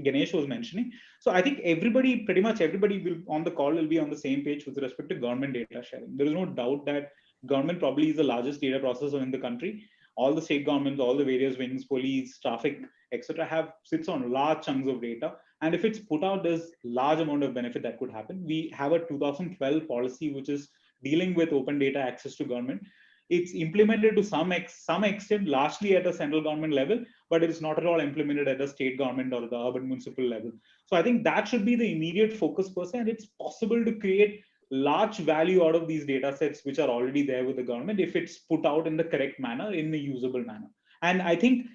E: Ganesh was mentioning, so I think pretty much everybody will on the call will be on the same page with respect to government data sharing. There is no doubt that government probably is the largest data processor in the country. All the state governments, all the various wings, police, traffic, etc., sits on large chunks of data. And if it's put out, there's large amount of benefit that could happen. We have a 2012 policy which is dealing with open data access to government. It's implemented to some extent, largely at a central government level, but it's not at all implemented at the state government or the urban municipal level. So I think that should be the immediate focus per se, and it's possible to create large value out of these data sets which are already there with the government if it's put out in the correct manner, in the usable manner. And I think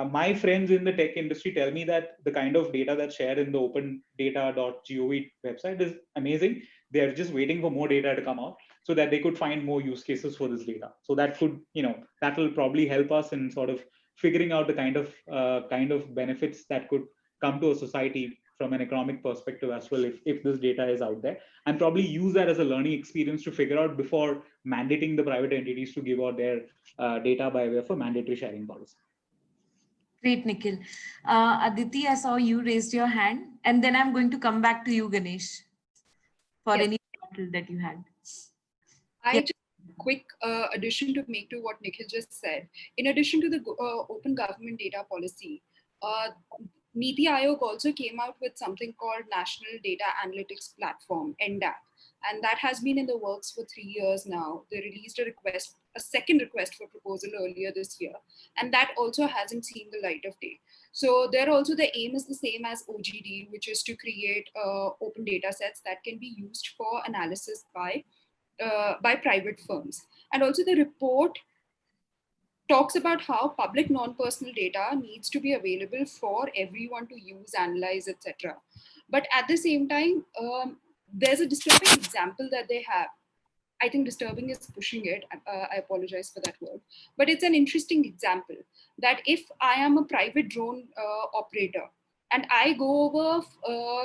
E: my friends in the tech industry tell me that the kind of data that's shared in the opendata.gov website is amazing. They're just waiting for more data to come out so that they could find more use cases for this data. So that could, that will probably help us in sort of figuring out the kind of benefits that could come to a society from an economic perspective as well, if this data is out there, and probably use that as a learning experience to figure out before mandating the private entities to give out their data by way of a mandatory sharing policy.
B: Great, Nikhil. Aditi, I saw you raised your hand, and then I'm going to come back to you, Ganesh, for any battle that you had.
D: I just quick addition to make to what Nikhil just said. In addition to the open government data policy, Niti Aayog also came out with something called National Data Analytics Platform, NDAP, and that has been in the works for 3 years now. They released a second request for proposal earlier this year, and that also hasn't seen the light of day. So there also the aim is the same as OGD, which is to create open data sets that can be used for analysis by private firms. And also the report talks about how public non-personal data needs to be available for everyone to use, analyze, etc. But at the same time, there's a disturbing example that they have. I think disturbing is pushing it. I apologize for that word. But it's an interesting example that if I am a private drone operator and I go over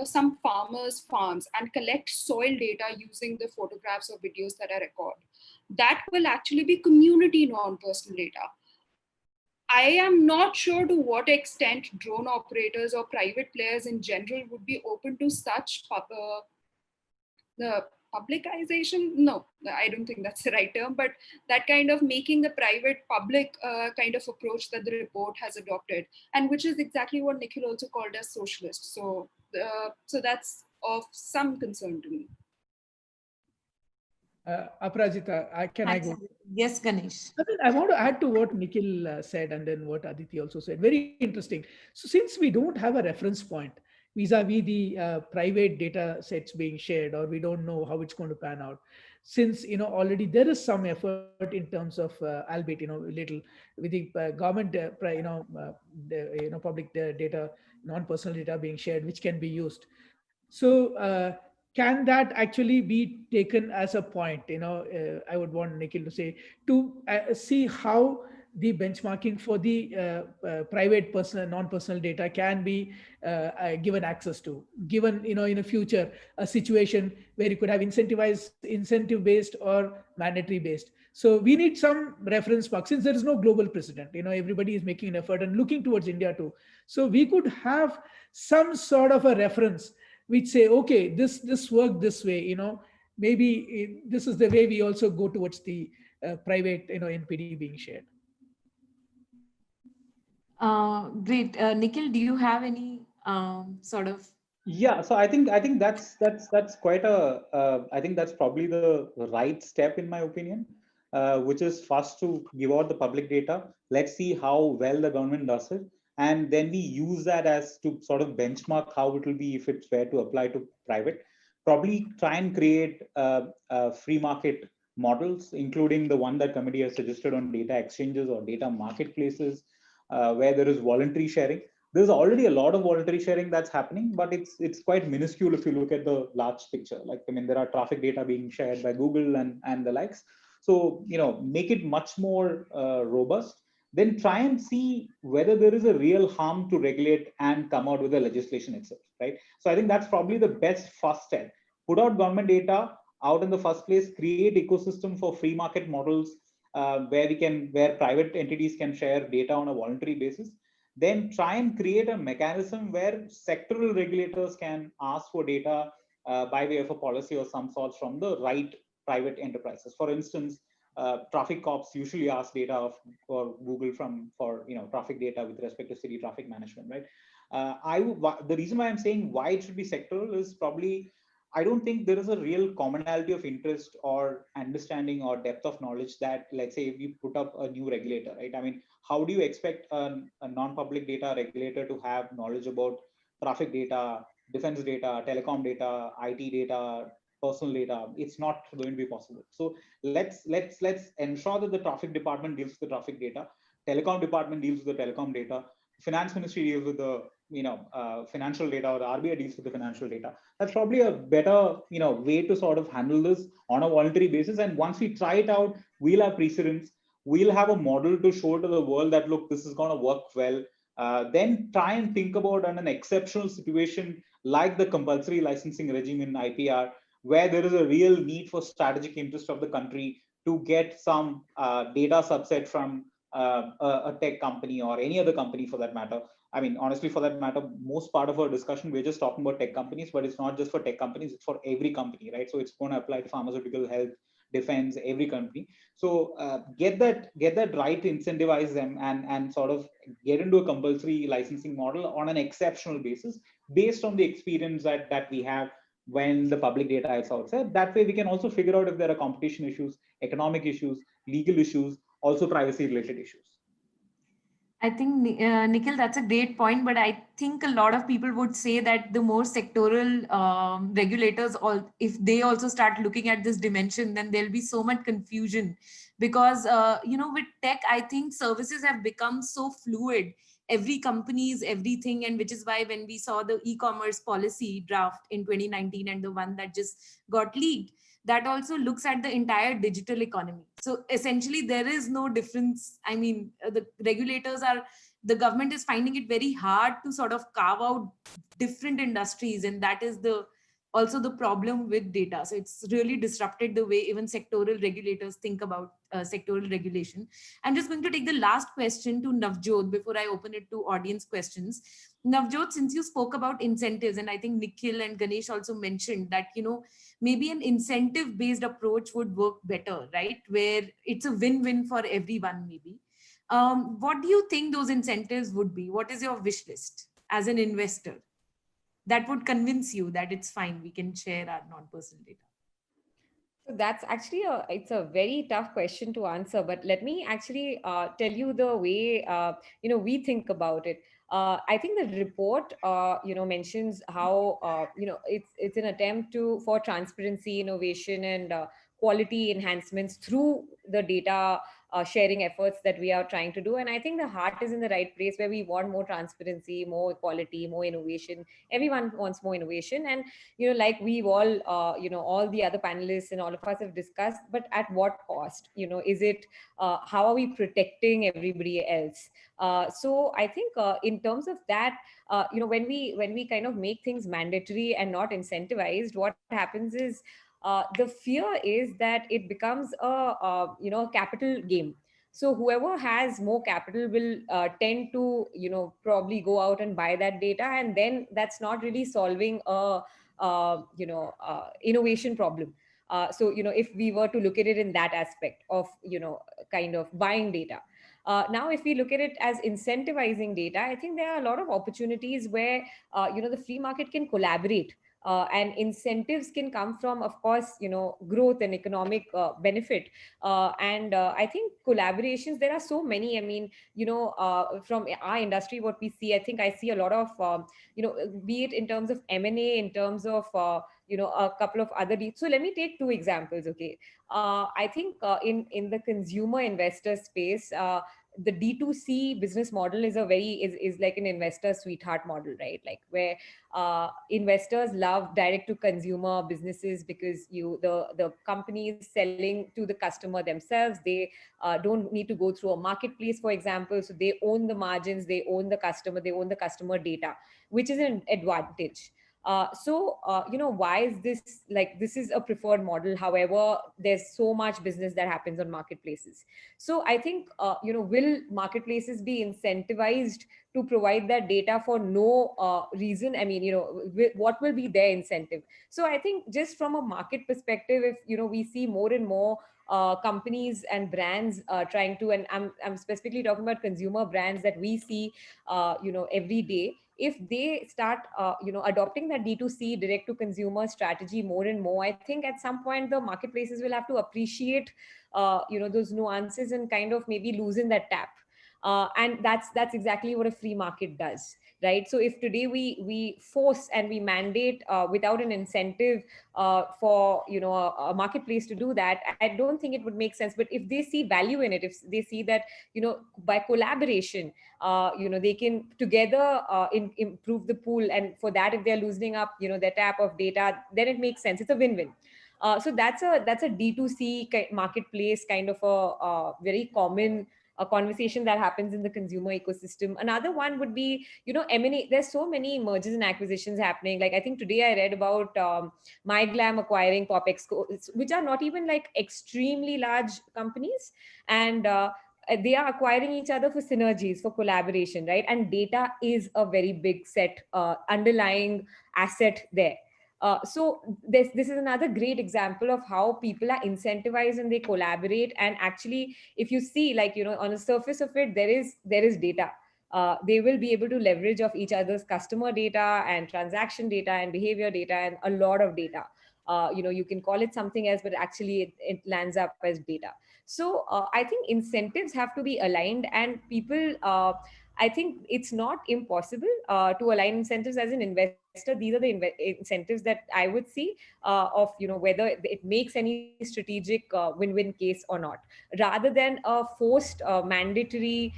D: some farmers' farms and collect soil data using the photographs or videos that I record, that will actually be community non-personal data. I am not sure to what extent drone operators or private players in general would be open to such publicization. No, I don't think that's the right term, but that kind of making the private public kind of approach that the report has adopted, and which is exactly what Nikhil also called as socialist. So that's of some concern to me.
F: Aparajita, can I go?
B: Yes, Ganesh.
F: I want to add to what Nikhil said and then what Aditi also said. Very interesting. So since we don't have a reference point vis-a-vis the private data sets being shared, or we don't know how it's going to pan out, since already there is some effort in terms of albeit little with the government public data, non-personal data being shared, which can be used. So can that actually be taken as a point? I would want Nikhil to say, to see how the benchmarking for the private personal, non-personal data can be given access to, given in the future a situation where you could have incentive-based or mandatory-based. So we need some reference mark, since there is no global precedent. Everybody is making an effort and looking towards India too. So we could have some sort of a reference which say, okay, this worked this way, maybe this is the way we also go towards the private, NPD being shared.
B: Great. Nikhil, do you have any sort of?
E: Yeah, so I think that's quite I think that's probably the right step in my opinion, which is first to give out the public data. Let's see how well the government does it. And then we use that as to sort of benchmark how it will be if it's fair to apply to private. Probably try and create free market models, including the one that committee has suggested on data exchanges or data marketplaces, where there is voluntary sharing. There's already a lot of voluntary sharing that's happening, but it's quite minuscule if you look at the large picture. Like, I mean, there are traffic data being shared by Google and the likes. So, make it much more robust. Then try and see whether there is a real harm to regulate and come out with the legislation itself, right? So I think that's probably the best first step. Put out government data out in the first place, create ecosystem for free market models where private entities can share data on a voluntary basis. Then try and create a mechanism where sectoral regulators can ask for data by way of a policy or some sorts from the right private enterprises. For instance, traffic cops usually ask data for Google for traffic data with respect to city traffic management, right? The reason why I'm saying why it should be sectoral is probably I don't think there is a real commonality of interest or understanding or depth of knowledge that, let's say, if you put up a new regulator, right? I mean, how do you expect a non-public data regulator to have knowledge about traffic data, defense data, telecom data, IT data, personal data? It's not going to be possible. So let's ensure that the traffic department deals with the traffic data, telecom department deals with the telecom data, finance ministry deals with the financial data, or the RBI deals with the financial data. That's probably a better way to sort of handle this on a voluntary basis. And once we try it out, we'll have precedents. We'll have a model to show to the world that, look, this is going to work well. Then try and think about an exceptional situation like the compulsory licensing regime in IPR, where there is a real need for strategic interest of the country to get some data subset from a tech company or any other company for that matter. I mean, honestly, for that matter, most part of our discussion, we're just talking about tech companies, but it's not just for tech companies, it's for every company, right? So it's going to apply to pharmaceutical, health, defense, every company. So get that right, incentivize them, and sort of get into a compulsory licensing model on an exceptional basis based on the experience that we have when the public data is outside. That way we can also figure out if there are competition issues, economic issues, legal issues, also privacy related issues.
B: I think, Nikhil, that's a great point. But I think a lot of people would say that the more sectoral regulators, if they also start looking at this dimension, then there'll be so much confusion. Because, with tech, I think services have become so fluid. Every company is everything. And which is why when we saw the e-commerce policy draft in 2019 and the one that just got leaked, that also looks at the entire digital economy. So essentially, there is no difference. I mean, the government is finding it very hard to sort of carve out different industries, and that is also the problem with data. So it's really disrupted the way even sectoral regulators think about sectoral regulation. I'm just going to take the last question to Navjot before I open it to audience questions. Navjot, since you spoke about incentives, and I think Nikhil and Ganesh also mentioned that, maybe an incentive based approach would work better, right? Where it's a win-win for everyone, maybe. What do you think those incentives would be? What is your wish list as an investor that would convince you that it's fine, we can share our non-personal data?
C: So that's actually it's a very tough question to answer, but let me actually tell you the way we think about it. I think the report mentions how it's an attempt for transparency, innovation, and quality enhancements through the data sharing efforts that we are trying to do. And I think the heart is in the right place, where we want more transparency, more equality, more innovation. Everyone wants more innovation, and like we've all the other panelists and all of us have discussed, but at what cost? Is it how are we protecting everybody else? So I think in terms of that, when we kind of make things mandatory and not incentivized, what happens is the fear is that it becomes a capital game. So whoever has more capital will tend to probably go out and buy that data, and then that's not really solving a innovation problem. So if we were to look at it in that aspect of kind of buying data. Now, if we look at it as incentivizing data, I think there are a lot of opportunities where the free market can collaborate. And incentives can come from, of course, growth and economic benefit. And I think collaborations, there are so many. I mean, from our industry, what we see, I see a lot of, be it in terms of M&A, in terms of, a couple of other deals. So let me take two examples. Okay. I think in the consumer investor space, the D2C business model is is like an investor sweetheart model, right? Like where investors love direct to consumer businesses, because the company is selling to the customer themselves. They don't need to go through a marketplace, for example. So they own the margins, they own the customer, they own the customer data, which is an advantage. Why is this like, this is a preferred model? However, there's so much business that happens on marketplaces. So I think, will marketplaces be incentivized to provide that data for no reason? I mean, what will be their incentive? So I think just from a market perspective, if, we see more and more companies and brands trying to, and I'm specifically talking about consumer brands that we see, every day. If they start, adopting that D2C, direct to consumer strategy more and more, I think at some point the marketplaces will have to appreciate, those nuances and kind of maybe loosen that tap. And that's exactly what a free market does, right? So if today we force and we mandate without an incentive for a marketplace to do that, I don't think it would make sense. But if they see value in it, if they see that by collaboration they can together improve the pool, and for that, if they're loosening up their tap of data, then it makes sense. It's a win-win. So that's a D2C marketplace kind of a very common a conversation that happens in the consumer ecosystem. Another one would be, M&A. There's so many mergers and acquisitions happening. Like I think today I read about MyGlam acquiring PopExco, which are not even like extremely large companies. And they are acquiring each other for synergies, for collaboration, right? And data is a very big underlying asset there. So this is another great example of how people are incentivized and they collaborate. And actually, if you see, like, on the surface of it, there is data. They will be able to leverage of each other's customer data and transaction data and behavior data and a lot of data. You can call it something else, but actually it lands up as data. So I think incentives have to be aligned, and people, I think it's not impossible to align incentives. As an investor, these are the incentives that I would see, of whether it makes any strategic win-win case or not, rather than a forced mandatory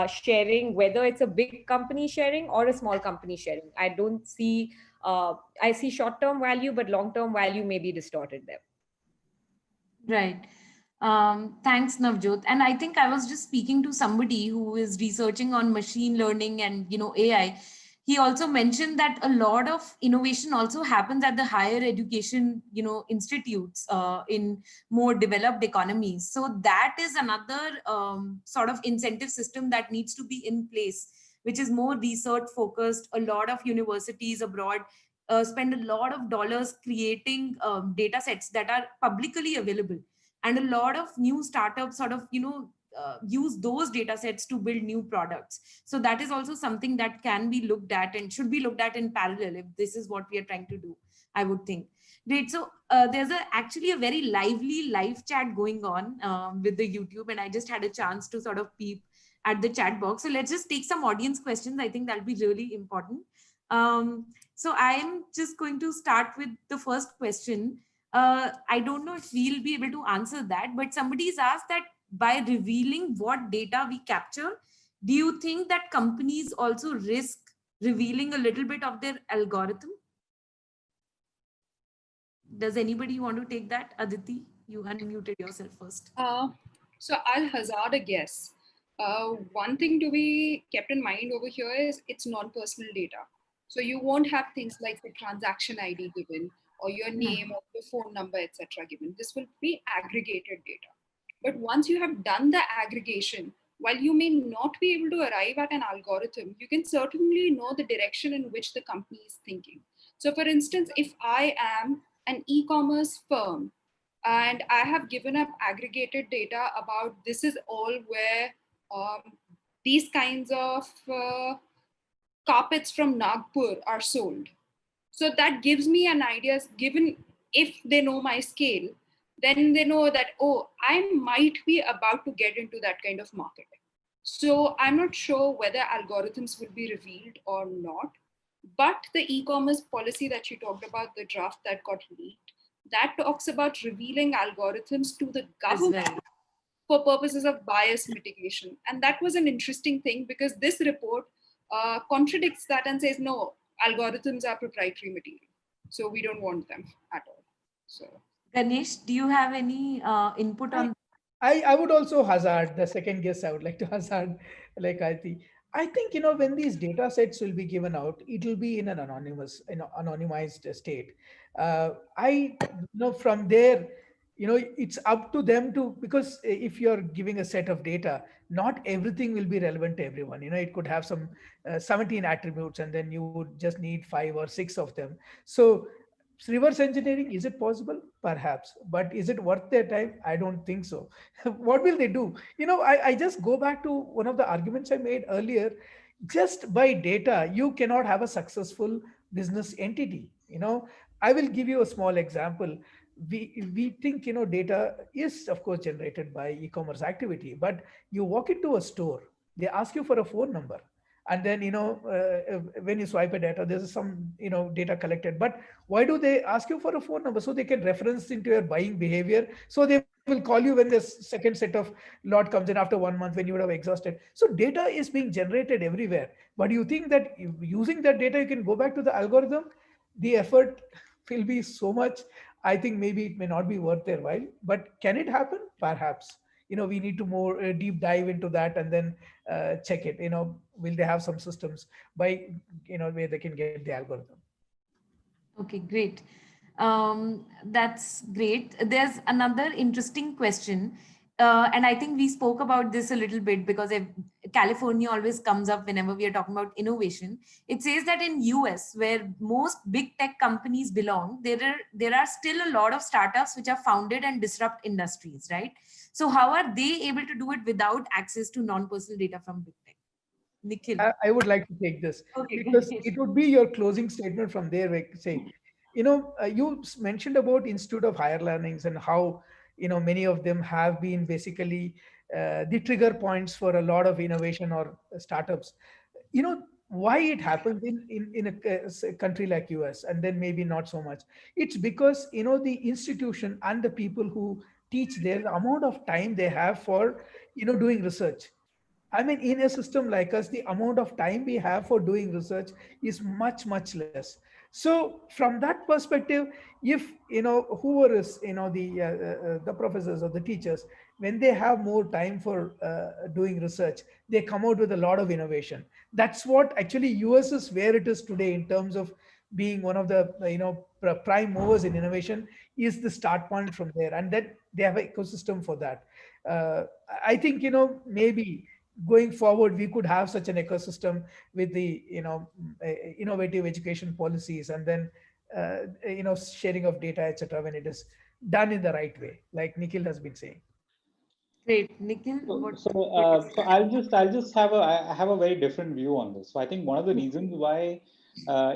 C: sharing, whether it's a big company sharing or a small company sharing. I don't see, I see short-term value, but long-term value may be distorted there.
B: Right. Thanks, Navjot. And I think I was just speaking to somebody who is researching on machine learning and AI. He also mentioned that a lot of innovation also happens at the higher education institutes in more developed economies. So that is another sort of incentive system that needs to be in place, which is more research focused. A lot of universities abroad spend a lot of dollars creating data sets that are publicly available, and a lot of new startups sort of use those data sets to build new products. So that is also something that can be looked at and should be looked at in parallel if this is what we are trying to do, I would think. Great. So there's actually a very lively live chat going on with the YouTube, and I just had a chance to sort of peep at the chat box. So let's just take some audience questions. I think that'll be really important. So I'm just going to start with the first question. I don't know if we'll be able to answer that, but somebody's asked that by revealing what data we capture, do you think that companies also risk revealing a little bit of their algorithm? Does anybody want to take that? Aditi, you unmuted yourself first.
D: So I'll hazard a guess. One thing to be kept in mind over here is it's non-personal data. So you won't have things like the transaction ID given or your name or your phone number, etc. given. This will be aggregated data. But once you have done the aggregation, while you may not be able to arrive at an algorithm, you can certainly know the direction in which the company is thinking. So for instance, if I am an e-commerce firm and I have given up aggregated data about this is all where these kinds of carpets from Nagpur are sold. So that gives me an idea, given if they know my scale, then they know that, oh, I might be about to get into that kind of market. So I'm not sure whether algorithms will be revealed or not, but the e-commerce policy that you talked about, the draft that got leaked, that talks about revealing algorithms to the government for purposes of bias mitigation. And that was an interesting thing because this report contradicts that and says, no, algorithms are proprietary material. So we don't want them at all. So
B: Ganesh, do you have any input on?
F: I would also hazard the second guess. I would like to hazard, like I think when these data sets will be given out, it will be in an anonymized state. I from there, it's up to them to, because if you're giving a set of data, not everything will be relevant to everyone. It could have some 17 attributes, and then you would just need 5 or 6 of them. So reverse engineering, is it possible? Perhaps, but is it worth their time? I don't think so. What will they do? I just go back to one of the arguments I made earlier. Just by data, you cannot have a successful business entity. I will give you a small example. We think data is of course generated by e-commerce activity, but you walk into a store, they ask you for a phone number, and then when you swipe a data, there's some data collected. But why do they ask you for a phone number? So they can reference into your buying behavior, so they will call you when the second set of lot comes in after 1 month, when you would have exhausted. So data is being generated everywhere, but you think that using that data you can go back to the algorithm? The effort will be so much. I think maybe it may not be worth their while, but can it happen? Perhaps. We need to more deep dive into that and then check it. Will they have some systems by where they can get the algorithm?
B: Okay, great. That's great. There's another interesting question. And I think we spoke about this a little bit because California always comes up whenever we are talking about innovation. It says that in US, where most big tech companies belong, there are still a lot of startups which are founded and disrupt industries, right? So how are they able to do it without access to non-personal data from big tech? Nikhil.
F: I would like to take this
B: Okay,
F: because
B: Ganesh.
F: it would be your closing statement from there, like say, you mentioned about Institute of Higher Learnings and how, many of them have been basically the trigger points for a lot of innovation or startups. Why it happens in a country like US and then maybe not so much. It's because, the institution and the people who teach there, the amount of time they have for, doing research. I mean, in a system like us, the amount of time we have for doing research is much, much less. So, from that perspective, if whoever is the professors or the teachers, when they have more time for doing research, they come out with a lot of innovation. That's what actually US is where it is today in terms of being one of the prime movers in innovation is the start point from there, and that they have an ecosystem for that. Uh, I think maybe going forward we could have such an ecosystem with the innovative education policies, and then sharing of data, etc., when it is done in the right way, like Nikhil has been saying.
B: Great. Nikhil,
E: So,
B: what?
E: so, so I'll just have I have a very different view on this. So I think one of the reasons why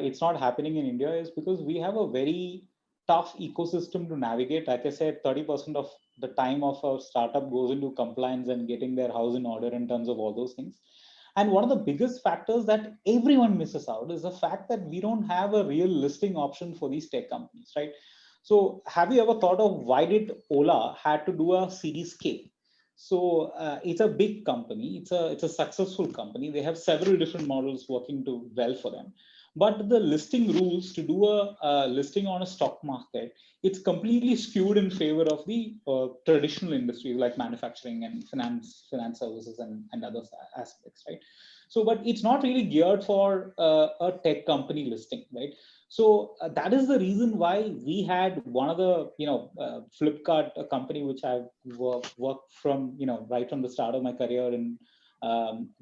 E: it's not happening in India is because we have a very tough ecosystem to navigate. Like I said, 30% of the time of a startup goes into compliance and getting their house in order in terms of all those things. And one of the biggest factors that everyone misses out is the fact that we don't have a real listing option for these tech companies, right? So have you ever thought of why did Ola had to do a Series K? So it's a big company. It's a successful company. They have several different models working to well for them. But the listing rules to do a listing on a stock market, it's completely skewed in favor of the traditional industries like manufacturing and finance services and other aspects, right? So, but it's not really geared for a tech company listing, right? So that is the reason why we had one of the, Flipkart, a company which I've worked from, right from the start of my career, and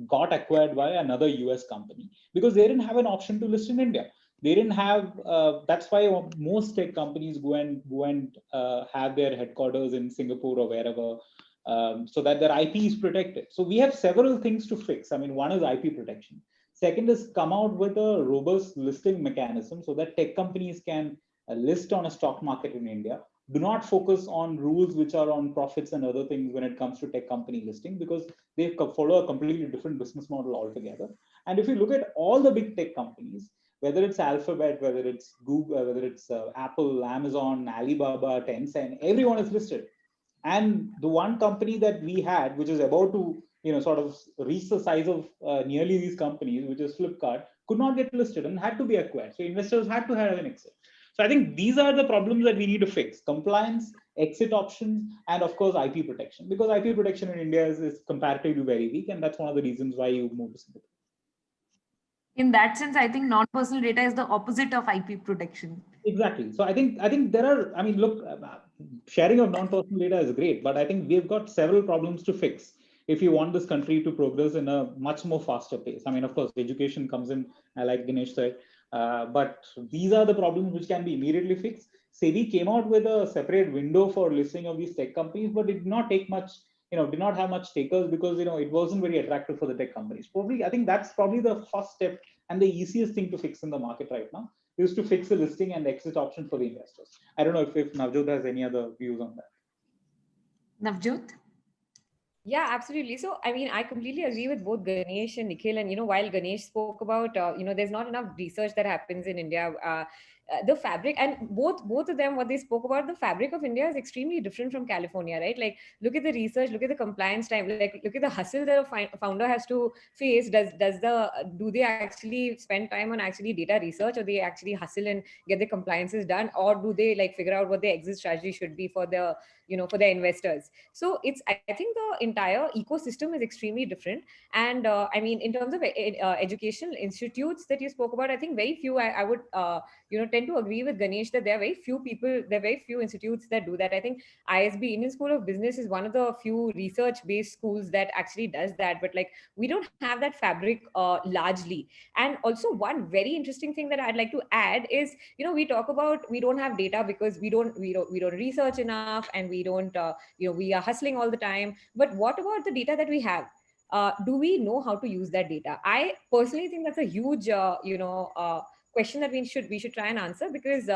E: got acquired by another US company because they didn't have an option to list in India. They didn't have. That's why most tech companies go and have their headquarters in Singapore or wherever, so that their IP is protected. So we have several things to fix. I mean, one is IP protection. Second is come out with a robust listing mechanism so that tech companies can list on a stock market in India. Do not focus on rules which are on profits and other things when it comes to tech company listing, because they follow a completely different business model altogether. And if you look at all the big tech companies, whether it's Alphabet, whether it's Google, whether it's Apple, Amazon, Alibaba, Tencent, everyone is listed. And the one company that we had, which is about to, sort of reach the size of nearly these companies, which is Flipkart, could not get listed and had to be acquired. So investors had to have an exit. So I think these are the problems that we need to fix: compliance, exit options, and of course IP protection. Because IP protection in India is comparatively very weak, and that's one of the reasons why you move to Singapore.
B: In that sense, I think non-personal data is the opposite of IP protection.
E: Exactly. So I think there are. I mean, look, sharing of non-personal data is great, but I think we've got several problems to fix if you want this country to progress in a much more faster pace. I mean, of course, education comes in, like Ganesh said, but these are the problems which can be immediately fixed. SEBI came out with a separate window for listing of these tech companies, but it did not take much, did not have much takers because, it wasn't very attractive for the tech companies. Probably, I think that's probably the first step and the easiest thing to fix in the market right now, is to fix the listing and exit option for the investors. I don't know if Navjot has any other views on that.
B: Navjot?
C: Yeah, absolutely. So, I mean, I completely agree with both Ganesh and Nikhil. And, while Ganesh spoke about, there's not enough research that happens in India. The fabric, and both of them, what they spoke about, the fabric of India is extremely different from California, right? Like, look at the research, look at the compliance time, like look at the hustle that a founder has to face. Do they actually spend time on actually data research, or they actually hustle and get the compliances done, or do they like figure out what the exit strategy should be for the for their investors? So I think the entire ecosystem is extremely different. And I mean, in terms of educational institutes that you spoke about, I think very few I would tend to agree with Ganesh that there are very few institutes that do that. I think ISB, Indian School of Business, is one of the few research-based schools that actually does that. But like, we don't have that fabric largely. And also, one very interesting thing that I'd like to add is, we talk about we don't have data because we don't research enough, and we don't we are hustling all the time. But what about the data that we have? Do we know how to use that data? I personally think that's a huge question that we should try and answer, because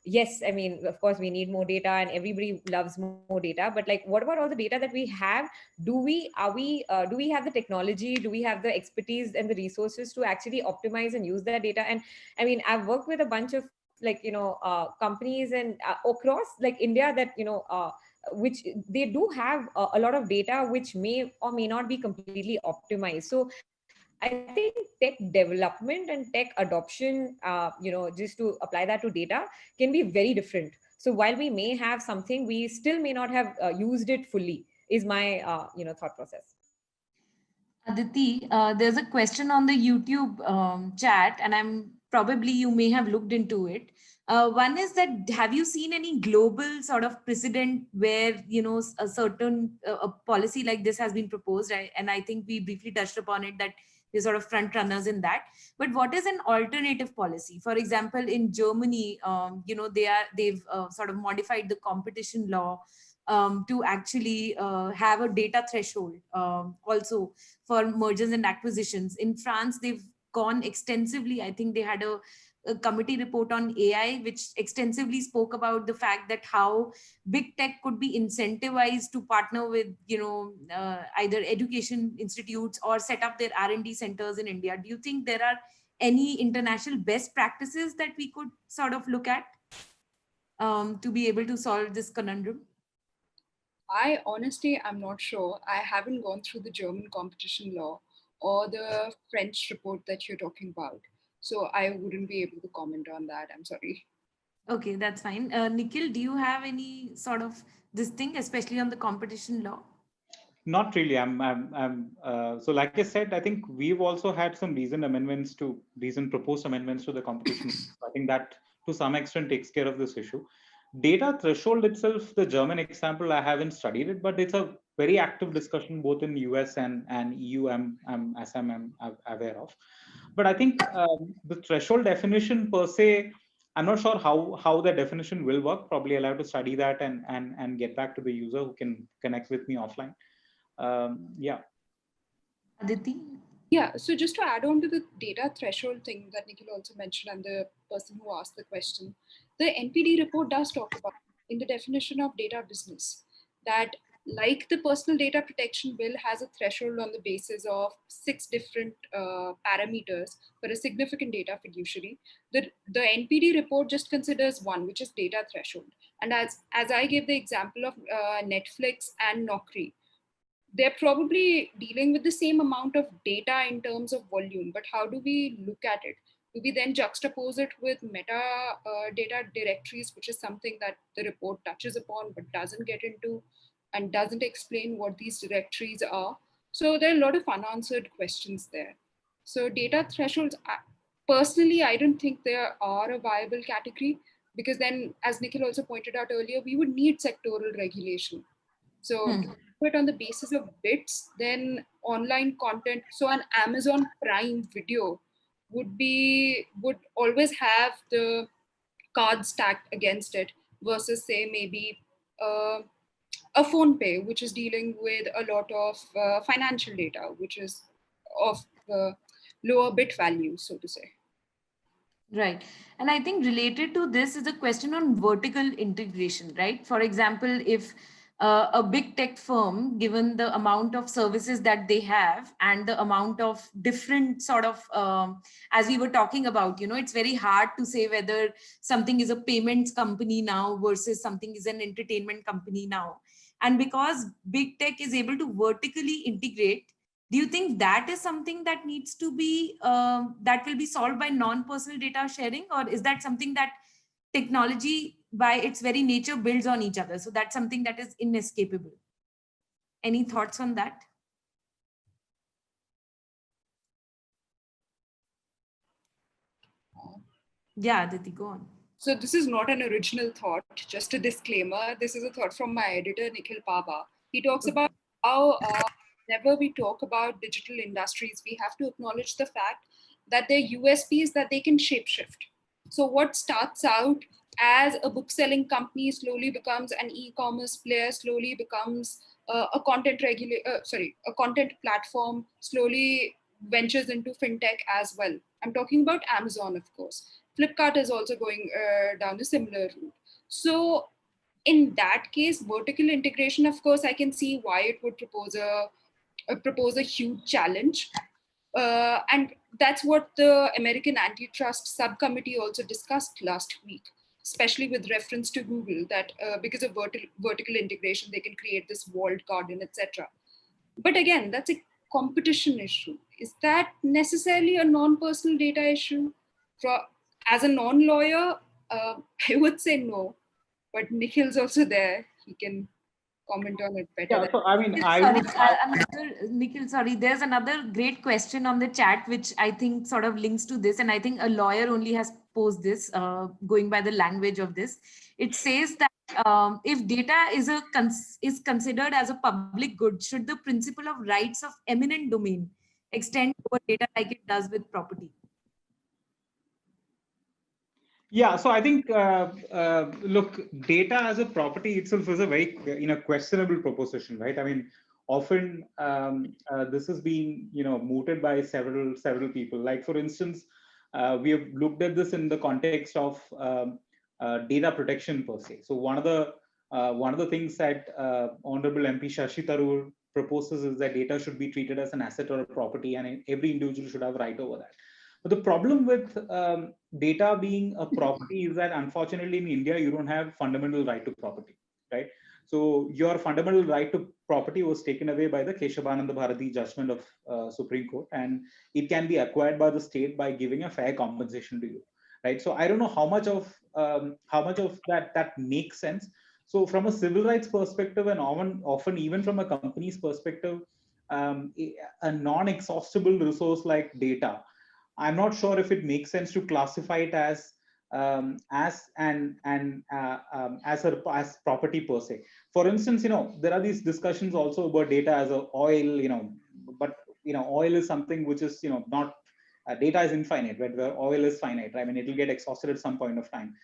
C: yes, I mean, of course we need more data and everybody loves more data, but like, what about all the data that we have? Do we have the technology, do we have the expertise and the resources to actually optimize and use that data? And I mean, I've worked with a bunch of companies and across like India that which they do have a lot of data which may or may not be completely optimized. So I think tech development and tech adoption, just to apply that to data, can be very different. So while we may have something, we still may not have used it fully, is my thought process.
B: Aditi, there's a question on the YouTube chat, and you may have looked into it. One is that, have you seen any global sort of precedent where a certain a policy like this has been proposed? And I think we briefly touched upon it, that we're sort of front runners in that. But what is an alternative policy? For example, in Germany, they've sort of modified the competition law to actually have a data threshold also for mergers and acquisitions. In France, they've gone extensively. I think they had a committee report on AI, which extensively spoke about the fact that how big tech could be incentivized to partner with, either education institutes or set up their R&D centers in India. Do you think there are any international best practices that we could sort of look at to be able to solve this conundrum?
D: I honestly am not sure. I haven't gone through the German competition law or the French report that you're talking about. So I wouldn't be able to comment on that. I'm sorry.
B: Okay, that's fine. Nikhil, do you have any sort of this thing, especially on the competition law?
E: Not really. So like I said, I think we've also had some proposed amendments to the competition. I think that to some extent takes care of this issue. Data threshold itself, the German example, I haven't studied it, but it's a very active discussion both in US and EU, as I'm aware of. But I think the threshold definition per se, I'm not sure how the definition will work. Probably I'll have to study that and get back to the user who can connect with me offline. Yeah.
B: Aditi?
D: Yeah, so just to add on to the data threshold thing that Nikhil also mentioned, and the person who asked the question, the NPD report does talk about in the definition of data business that, like the personal data protection bill has a threshold on the basis of 6 different parameters for a significant data fiduciary, the NPD report just considers one, which is data threshold. And as I gave the example of Netflix and Naukri, they're probably dealing with the same amount of data in terms of volume, but how do we look at it? Do we then juxtapose it with meta data directories, which is something that the report touches upon but doesn't get into and doesn't explain what these directories are? So there are a lot of unanswered questions there. So data thresholds, personally, I don't think they are a viable category, because then, as Nikhil also pointed out earlier, we would need sectoral regulation. So to do it on the basis of bits, then online content, so an Amazon Prime video would always have the cards stacked against it, versus say maybe a PhonePe, which is dealing with a lot of financial data, which is of lower bit value, so to say.
B: Right. And I think related to this is a question on vertical integration, right? For example, if a big tech firm, given the amount of services that they have and the amount of different sort of, as we were talking about, it's very hard to say whether something is a payments company now versus something is an entertainment company now. And because big tech is able to vertically integrate, do you think that is something that needs to be, that will be solved by non-personal data sharing? Or is that something that technology by its very nature builds on each other? So that's something that is inescapable. Any thoughts on that? Yeah, Aditi, go on.
D: So this is not an original thought, just a disclaimer. This is a thought from my editor, Nikhil Paba. He talks about how whenever we talk about digital industries, we have to acknowledge the fact that their USP is that they can shapeshift. So what starts out as a book-selling company slowly becomes an e-commerce player, slowly becomes a a content platform, slowly ventures into fintech as well. I'm talking about Amazon, of course. Flipkart is also going down a similar route. So in that case, vertical integration, of course, I can see why it would propose a huge challenge. And that's what the American Antitrust Subcommittee also discussed last week, especially with reference to Google, that because of vertical integration, they can create this walled garden, etc. But again, that's a competition issue. Is that necessarily a non-personal data issue? As a non-lawyer, I would say no. But Nikhil's also there. He can comment on it better.
E: Yeah, so I mean, I
B: Sorry,
E: would add,
B: Nikhil, sorry. There's another great question on the chat, which I think sort of links to this. And I think a lawyer only has posed this, going by the language of this. It says that if data is considered as a public good, should the principle of rights of eminent domain extend over data like it does with property?
E: yeah, so I think, look, data as a property itself is a very, questionable proposition, right? I mean, often this has been, mooted by several people. Like, for instance, we have looked at this in the context of data protection per se. So one of the things that Honorable MP Shashi Tharoor proposes is that data should be treated as an asset or a property, and every individual should have right over that. But the problem with data being a property is that, unfortunately, in India, you don't have fundamental right to property, right? So your fundamental right to property was taken away by the Keshavananda Bharati judgment of Supreme Court, and it can be acquired by the state by giving a fair compensation to you, right? So I don't know how much of that makes sense. So from a civil rights perspective, and often even from a company's perspective, a non-exhaustible resource like data, I'm not sure if it makes sense to classify it as as property per se. For instance, there are these discussions also about data as a oil, but oil is something which is not data is infinite, right? Where oil is finite. I mean, it will get exhausted at some point of time.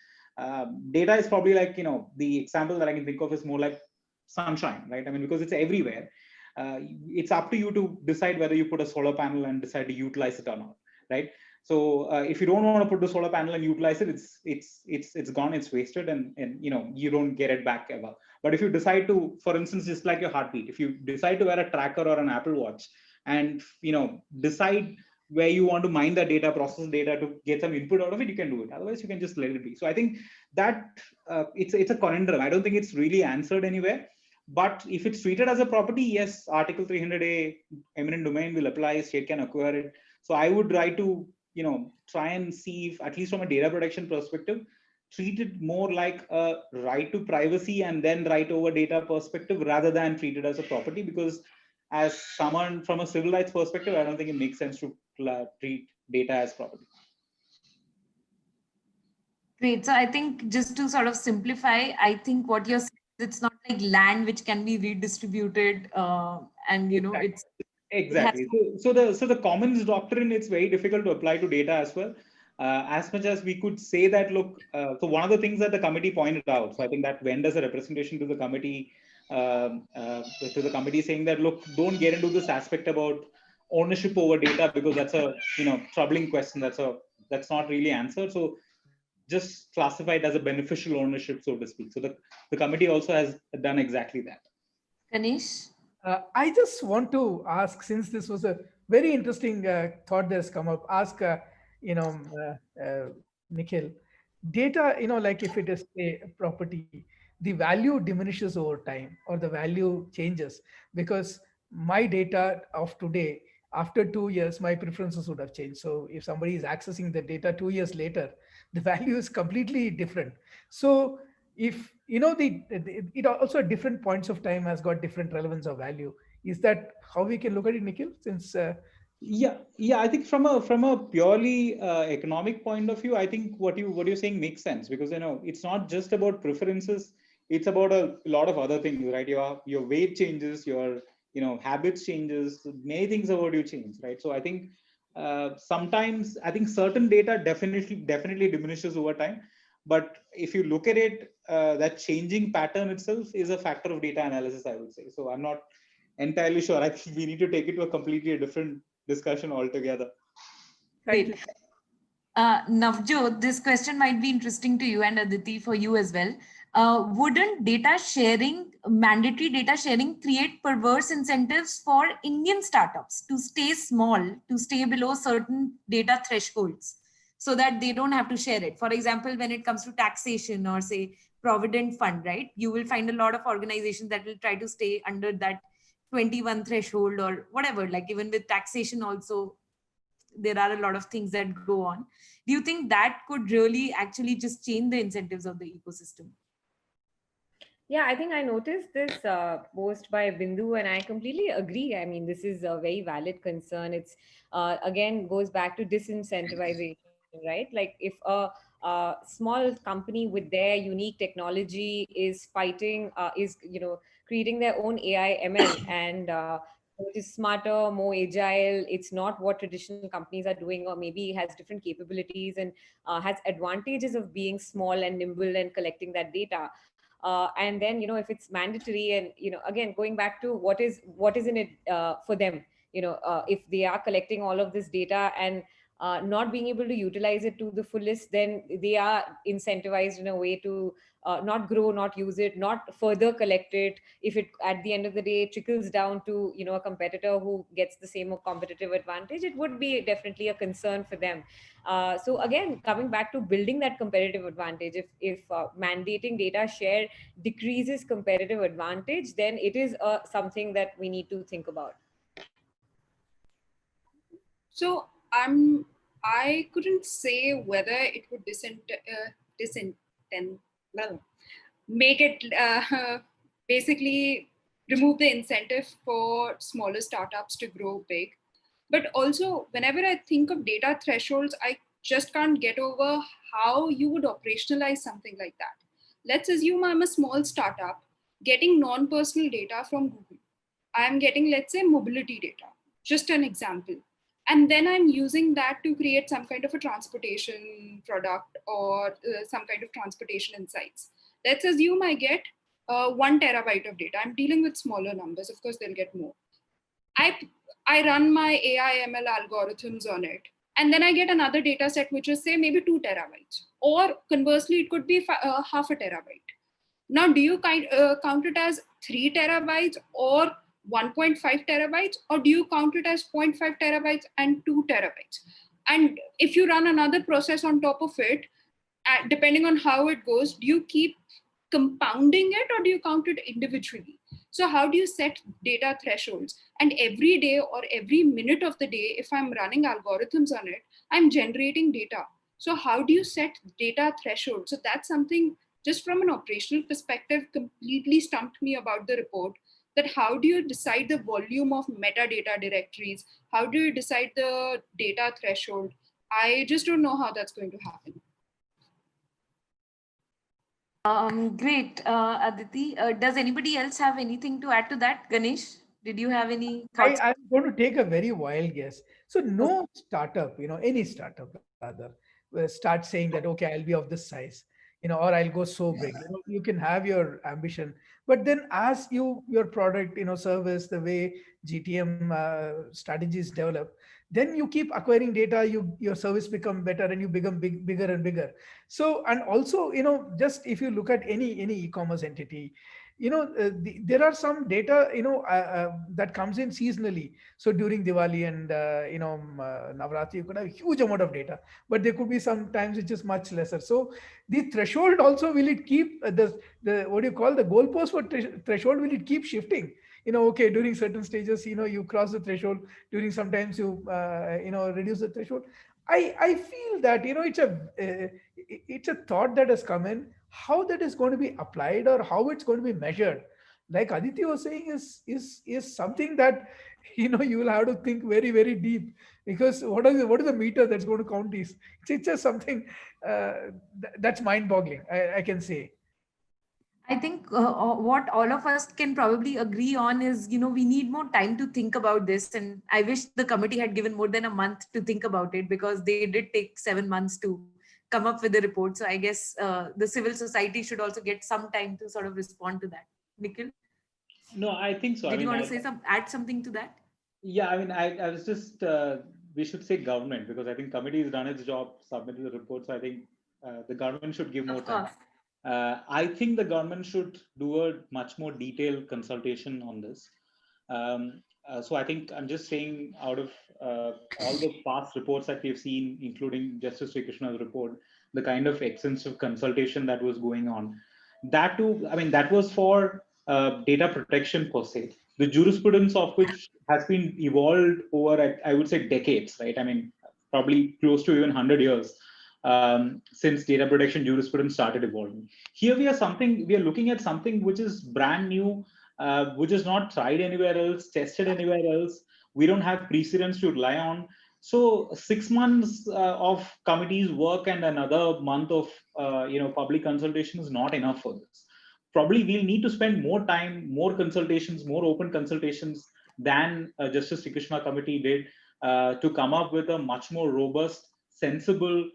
E: Data is probably like the example that I can think of is more like sunshine, right? I mean, because it's everywhere. It's up to you to decide whether you put a solar panel and decide to utilize it or not, right? So if you don't want to put the solar panel and utilize it, it's gone, it's wasted, and you don't get it back ever. But if you decide to, for instance, just like your heartbeat, if you decide to wear a tracker or an Apple Watch, and decide where you want to mine the data, process data to get some input out of it, you can do it. Otherwise, you can just let it be. So I think that it's a conundrum. I don't think it's really answered anywhere. But if it's treated as a property, yes, Article 300A eminent domain will apply. State can acquire it. So I would try and see if, at least from a data protection perspective, treat it more like a right to privacy and then right over data perspective, rather than treat it as a property. Because as someone from a civil rights perspective, I don't think it makes sense to treat data as property.
B: Great. So I think, just to sort of simplify, I think what you're saying, it's not like land which can be redistributed, and it's
E: exactly. So the commons doctrine, it's very difficult to apply to data as well. As much as we could say that, look, so one of the things that the committee pointed out, so I think that went as a representation to the committee, saying that, look, don't get into this aspect about ownership over data, because that's a troubling question. That's not really answered. So just classify it as a beneficial ownership, so to speak. So the committee also has done exactly that.
B: Ganesh?
F: I just want to ask, since this was a very interesting thought that has come up, ask, Nikhil, data, like if it is a property, the value diminishes over time, or the value changes, because my data of today, after 2 years, my preferences would have changed. So if somebody is accessing the data 2 years later, the value is completely different. So if it also at different points of time has got different relevance or value. Is that how we can look at it, Nikhil? Since
E: Yeah. I think from a purely economic point of view, I think what you're saying makes sense, because it's not just about preferences; it's about a lot of other things, right? Your weight changes, your habits changes, many things about you change, right? So I think sometimes I think certain data definitely diminishes over time, but if you look at it, that changing pattern itself is a factor of data analysis, I would say. So I'm not entirely sure. I think we need to take it to a completely different discussion altogether.
B: Great. Navjot, this question might be interesting to you, and Aditi, for you as well. Wouldn't mandatory data sharing, create perverse incentives for Indian startups to stay small, to stay below certain data thresholds, so that they don't have to share it? For example, when it comes to taxation or say provident fund, right? You will find a lot of organizations that will try to stay under that 21 threshold or whatever. Like even with taxation also, there are a lot of things that go on. Do you think that could really actually just change the incentives of the ecosystem?
C: Yeah, I think I noticed this post by Bindu, and I completely agree. I mean, this is a very valid concern. It's again goes back to disincentivization, right? Like if a small company with their unique technology is fighting, is creating their own AI ML, and it is smarter, more agile. It's not what traditional companies are doing, or maybe has different capabilities and has advantages of being small and nimble and collecting that data. And then if it's mandatory, and again going back to what is in it for them, if they are collecting all of this data and not being able to utilize it to the fullest, then they are incentivized in a way to not grow, not use it, not further collect it. If it at the end of the day trickles down to a competitor who gets the same or competitive advantage, it would be definitely a concern for them. So again, coming back to building that competitive advantage, if mandating data share decreases competitive advantage, then it is something that we need to think about.
D: So I couldn't say whether it would well, make it basically remove the incentive for smaller startups to grow big. But also, whenever I think of data thresholds, I just can't get over how you would operationalize something like that. Let's assume I'm a small startup getting non-personal data from Google. I'm getting, let's say, mobility data, just an example. And then I'm using that to create some kind of a transportation product or some kind of transportation insights. Let's assume I get 1 terabyte of data. I'm dealing with smaller numbers. Of course, they'll get more. I run my AI ML algorithms on it. And then I get another data set, which is say maybe 2 terabytes. Or conversely, it could be half a terabyte. Now, do you count it as 3 terabytes or 1.5 terabytes? Or do you count it as 0.5 terabytes and 2 terabytes? And if you run another process on top of it, depending on how it goes, do you keep compounding it or do you count it individually? So how do you set data thresholds? And every day or every minute of the day, if I'm running algorithms on it, I'm generating data. So how do you set data thresholds? So that's something just from an operational perspective completely stumped me about the report. That how do you decide the volume of metadata directories? How do you decide the data threshold? I just don't know how that's going to happen.
B: Great, Aditi. Does anybody else have anything to add to that? Ganesh, did you have any thoughts?
F: I'm going to take a very wild guess. So no startup, any startup rather, will start saying that, okay, I'll be of this size, or I'll go so big. You can have your ambition, but then as your product, service, the way GTM strategies develop, then you keep acquiring data, your service become better and you become bigger and bigger. So, and also, just if you look at any e-commerce entity, there are some data that comes in seasonally. So during Diwali and Navratri, you could have a huge amount of data, but there could be sometimes which is much lesser. So the threshold also, will it keep the what do you call the goalpost for threshold, will it keep shifting? Okay, during certain stages, you cross the threshold, during sometimes you reduce the threshold. I feel that it's a thought that has come in. How that is going to be applied or how it's going to be measured, like Aditi was saying, is something that you will have to think very, very deep, because what is the meter that's going to count these? It's just something that's mind-boggling. I can say.
B: I think what all of us can probably agree on is, we need more time to think about this. And I wish the committee had given more than a month to think about it, because they did take 7 months to come up with the report. So I guess the civil society should also get some time to sort of respond to that. Nikhil,
E: No, I think so. I
B: did you
E: mean,
B: want to say add something to that?
E: yeah, I mean, I was just, we should say government, because I think committee has done its job, submitted the report. So I think the government should give more
B: Of
E: time.
B: course.
E: I think the government should do a much more detailed consultation on this. So I think I'm just saying, out of all the past reports that we've seen, including Justice Sri Krishna's report, the kind of extensive consultation that was going on, that too, I mean, that was for data protection per se, the jurisprudence of which has been evolved over, I would say, decades, right? I mean, probably close to even 100 years since data protection jurisprudence started evolving. Here we are looking at something which is brand new, which is not tried anywhere else, tested anywhere else. We don't have precedents to rely on. So 6 months of committee's work and another month of public consultation is not enough for this. Probably we'll need to spend more time, more consultations, more open consultations than Justice Sri Krishna committee did to come up with a much more robust, sensible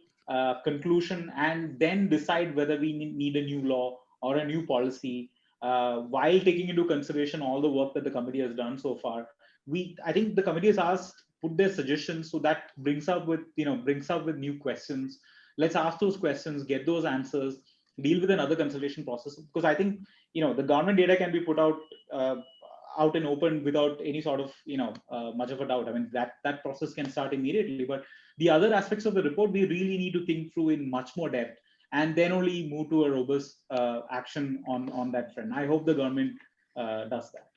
E: conclusion, and then decide whether we need a new law or a new policy, while taking into consideration all the work that the committee has done so far. I think the committee has asked, put their suggestions, so that brings up with new questions. Let's ask those questions, get those answers, deal with another consultation process. Because I think the government data can be put out out and open without any sort of much of a doubt. I mean, that process can start immediately. But the other aspects of the report, we really need to think through in much more depth, and then only move to a robust action on that front. I hope the government does that.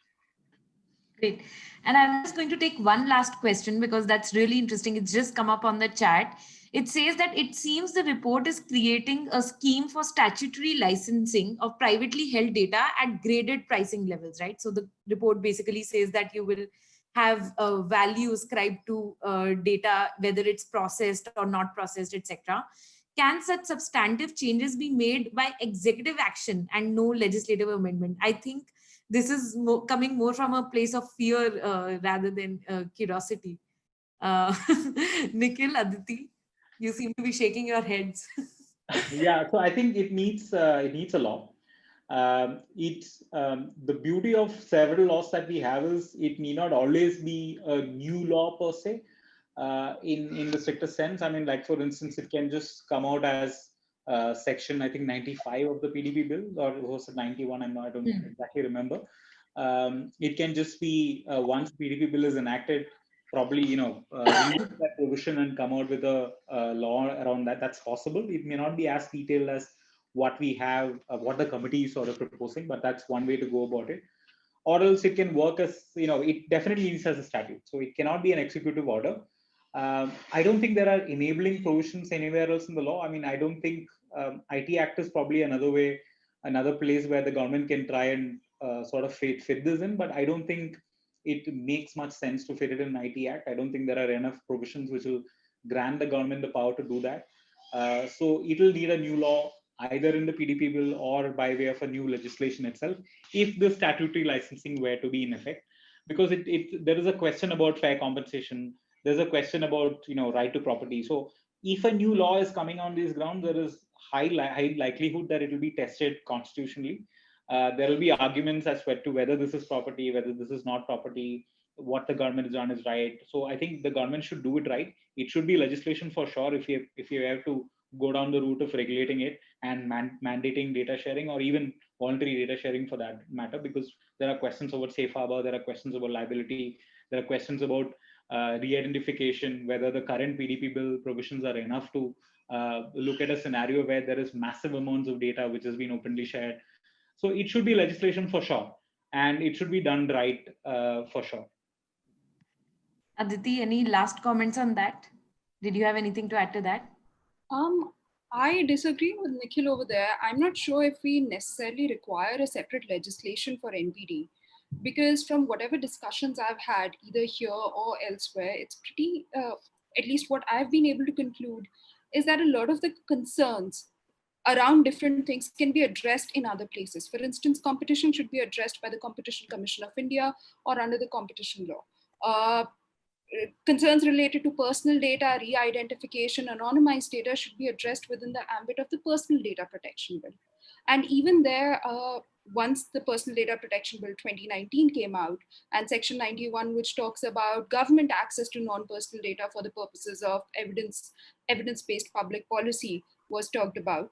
B: Great. And I'm just going to take one last question, because that's really interesting. It's just come up on the chat. It says that it seems the report is creating a scheme for statutory licensing of privately held data at graded pricing levels, right? So the report basically says that you will have a value ascribed to data, whether it's processed or not processed, etc. Can such substantive changes be made by executive action and no legislative amendment? I think this is coming more from a place of fear rather than curiosity. Nikhil, Aditi, you seem to be shaking your heads.
E: Yeah, so I think it needs a law. It's the beauty of several laws that we have is it need not always be a new law per se, in the strictest sense. I mean, like, for instance, it can just come out as section, I think 95 of the PDP bill, or was it 91? I don't exactly remember. It can just be once PDP bill is enacted, probably remove that provision and come out with a law around that. That's possible. It may not be as detailed as what we have, what the committee is sort of proposing, but that's one way to go about it. Or else it can work as, it definitely needs as a statute. So it cannot be an executive order. I don't think there are enabling provisions anywhere else in the law. I mean, I don't think IT Act is probably another place where the government can try and sort of fit this in, but I don't think it makes much sense to fit it in IT Act. I don't think there are enough provisions which will grant the government the power to do that. So it will need a new law, either in the PDP bill or by way of a new legislation itself, if the statutory licensing were to be in effect. Because there is a question about fair compensation. There's a question about right to property. So if a new law is coming on these grounds, there is high likelihood that it will be tested constitutionally. There will be arguments as to whether this is property, whether this is not property, what the government has done is right. So I think the government should do it right. It should be legislation for sure if you have to go down the route of regulating it and mandating data sharing, or even voluntary data sharing for that matter, because there are questions about safe harbor, there are questions about liability, there are questions about re-identification, whether the current PDP bill provisions are enough to look at a scenario where there is massive amounts of data which has been openly shared. So it should be legislation for sure, and it should be done right for sure.
B: Aditi, any last comments on that? Did you have anything to add to that?
D: I disagree with Nikhil over there. I'm not sure if we necessarily require a separate legislation for NPD, because from whatever discussions I've had, either here or elsewhere, it's pretty, at least what I've been able to conclude, is that a lot of the concerns around different things can be addressed in other places. For instance, competition should be addressed by the Competition Commission of India or under the competition law. Concerns related to personal data, re-identification, anonymized data should be addressed within the ambit of the Personal Data Protection Bill. And even there, once the Personal Data Protection Bill 2019 came out, and Section 91, which talks about government access to non-personal data for the purposes of evidence-based public policy, was talked about,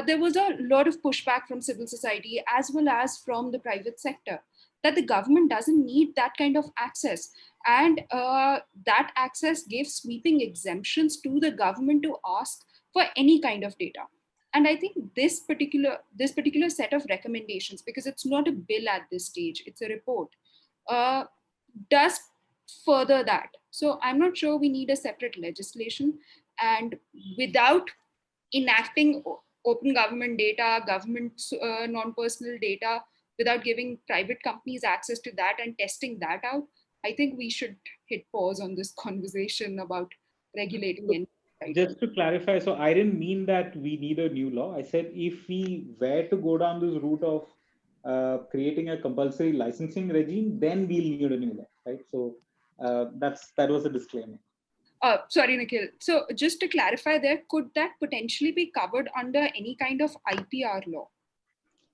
D: there was a lot of pushback from civil society as well as from the private sector that the government doesn't need that kind of access. And that access gave sweeping exemptions to the government to ask for any kind of data. And I think this particular set of recommendations, because it's not a bill at this stage, it's a report, does further that. So I'm not sure we need a separate legislation. And without enacting open government data, government non-personal data, without giving private companies access to that and testing that out, I think we should hit pause on this conversation about regulating NPD. Right?
E: Just to clarify, so I didn't mean that we need a new law. I said if we were to go down this route of creating a compulsory licensing regime, then we'll need a new law, right? So that was a disclaimer.
D: Sorry, Nikhil. So just to clarify there, could that potentially be covered under any kind of IPR law?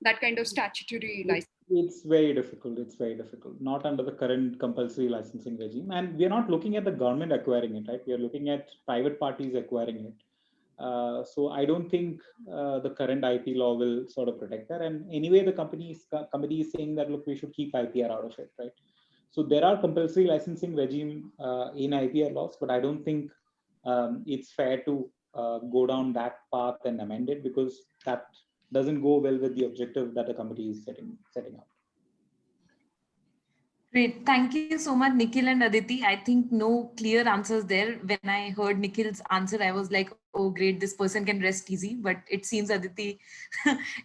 D: That kind of statutory license?
E: It's very difficult. It's very difficult. Not under the current compulsory licensing regime. And we're not looking at the government acquiring it, right? We are looking at private parties acquiring it. So I don't think the current IP law will sort of protect that. And anyway, the company is saying that, look, we should keep IPR out of it, right? So there are compulsory licensing regime in IPR laws, but I don't think it's fair to go down that path and amend it, because that doesn't go well with the objective that the committee is setting up.
B: Great. Thank you so much, Nikhil and Aditi. I think no clear answers there. When I heard Nikhil's answer, I was like, oh, great, this person can rest easy. But it seems Aditi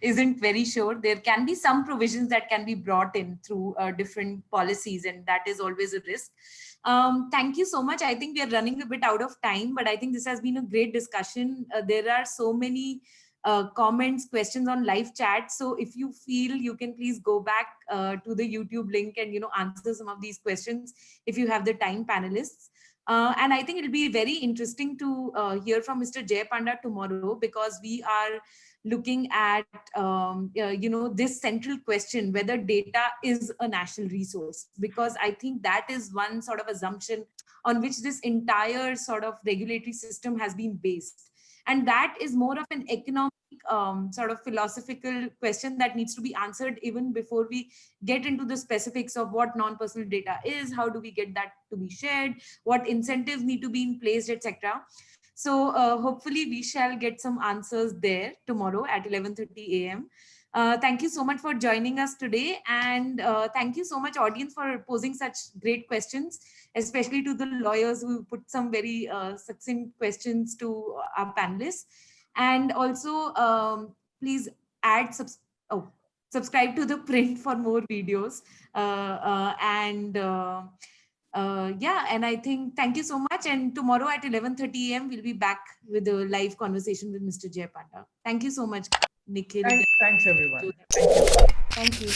B: isn't very sure. There can be some provisions that can be brought in through different policies, and that is always a risk. Thank you so much. I think we are running a bit out of time, but I think this has been a great discussion. There are so many comments, questions on live chat. So if you feel, you can please go back to the YouTube link and answer some of these questions if you have the time, panelists. And I think it'll be very interesting to hear from Mr. Jay Panda tomorrow, because we are looking at this central question, whether data is a national resource, because I think that is one sort of assumption on which this entire sort of regulatory system has been based. And that is more of an economic sort of philosophical question that needs to be answered even before we get into the specifics of what non-personal data is, how do we get that to be shared, what incentives need to be in place, etc. So hopefully we shall get some answers there tomorrow at 11:30 a.m. Thank you so much for joining us today. And thank you so much, audience, for posing such great questions, especially to the lawyers who put some very succinct questions to our panelists. And also, please subscribe to the print for more videos. Yeah, and I think thank you so much. And tomorrow at 11:30 a.m. we'll be back with a live conversation with Mr. Jay Panda. Thank you so much, Nikhil.
F: Thanks everyone.
B: Thank you.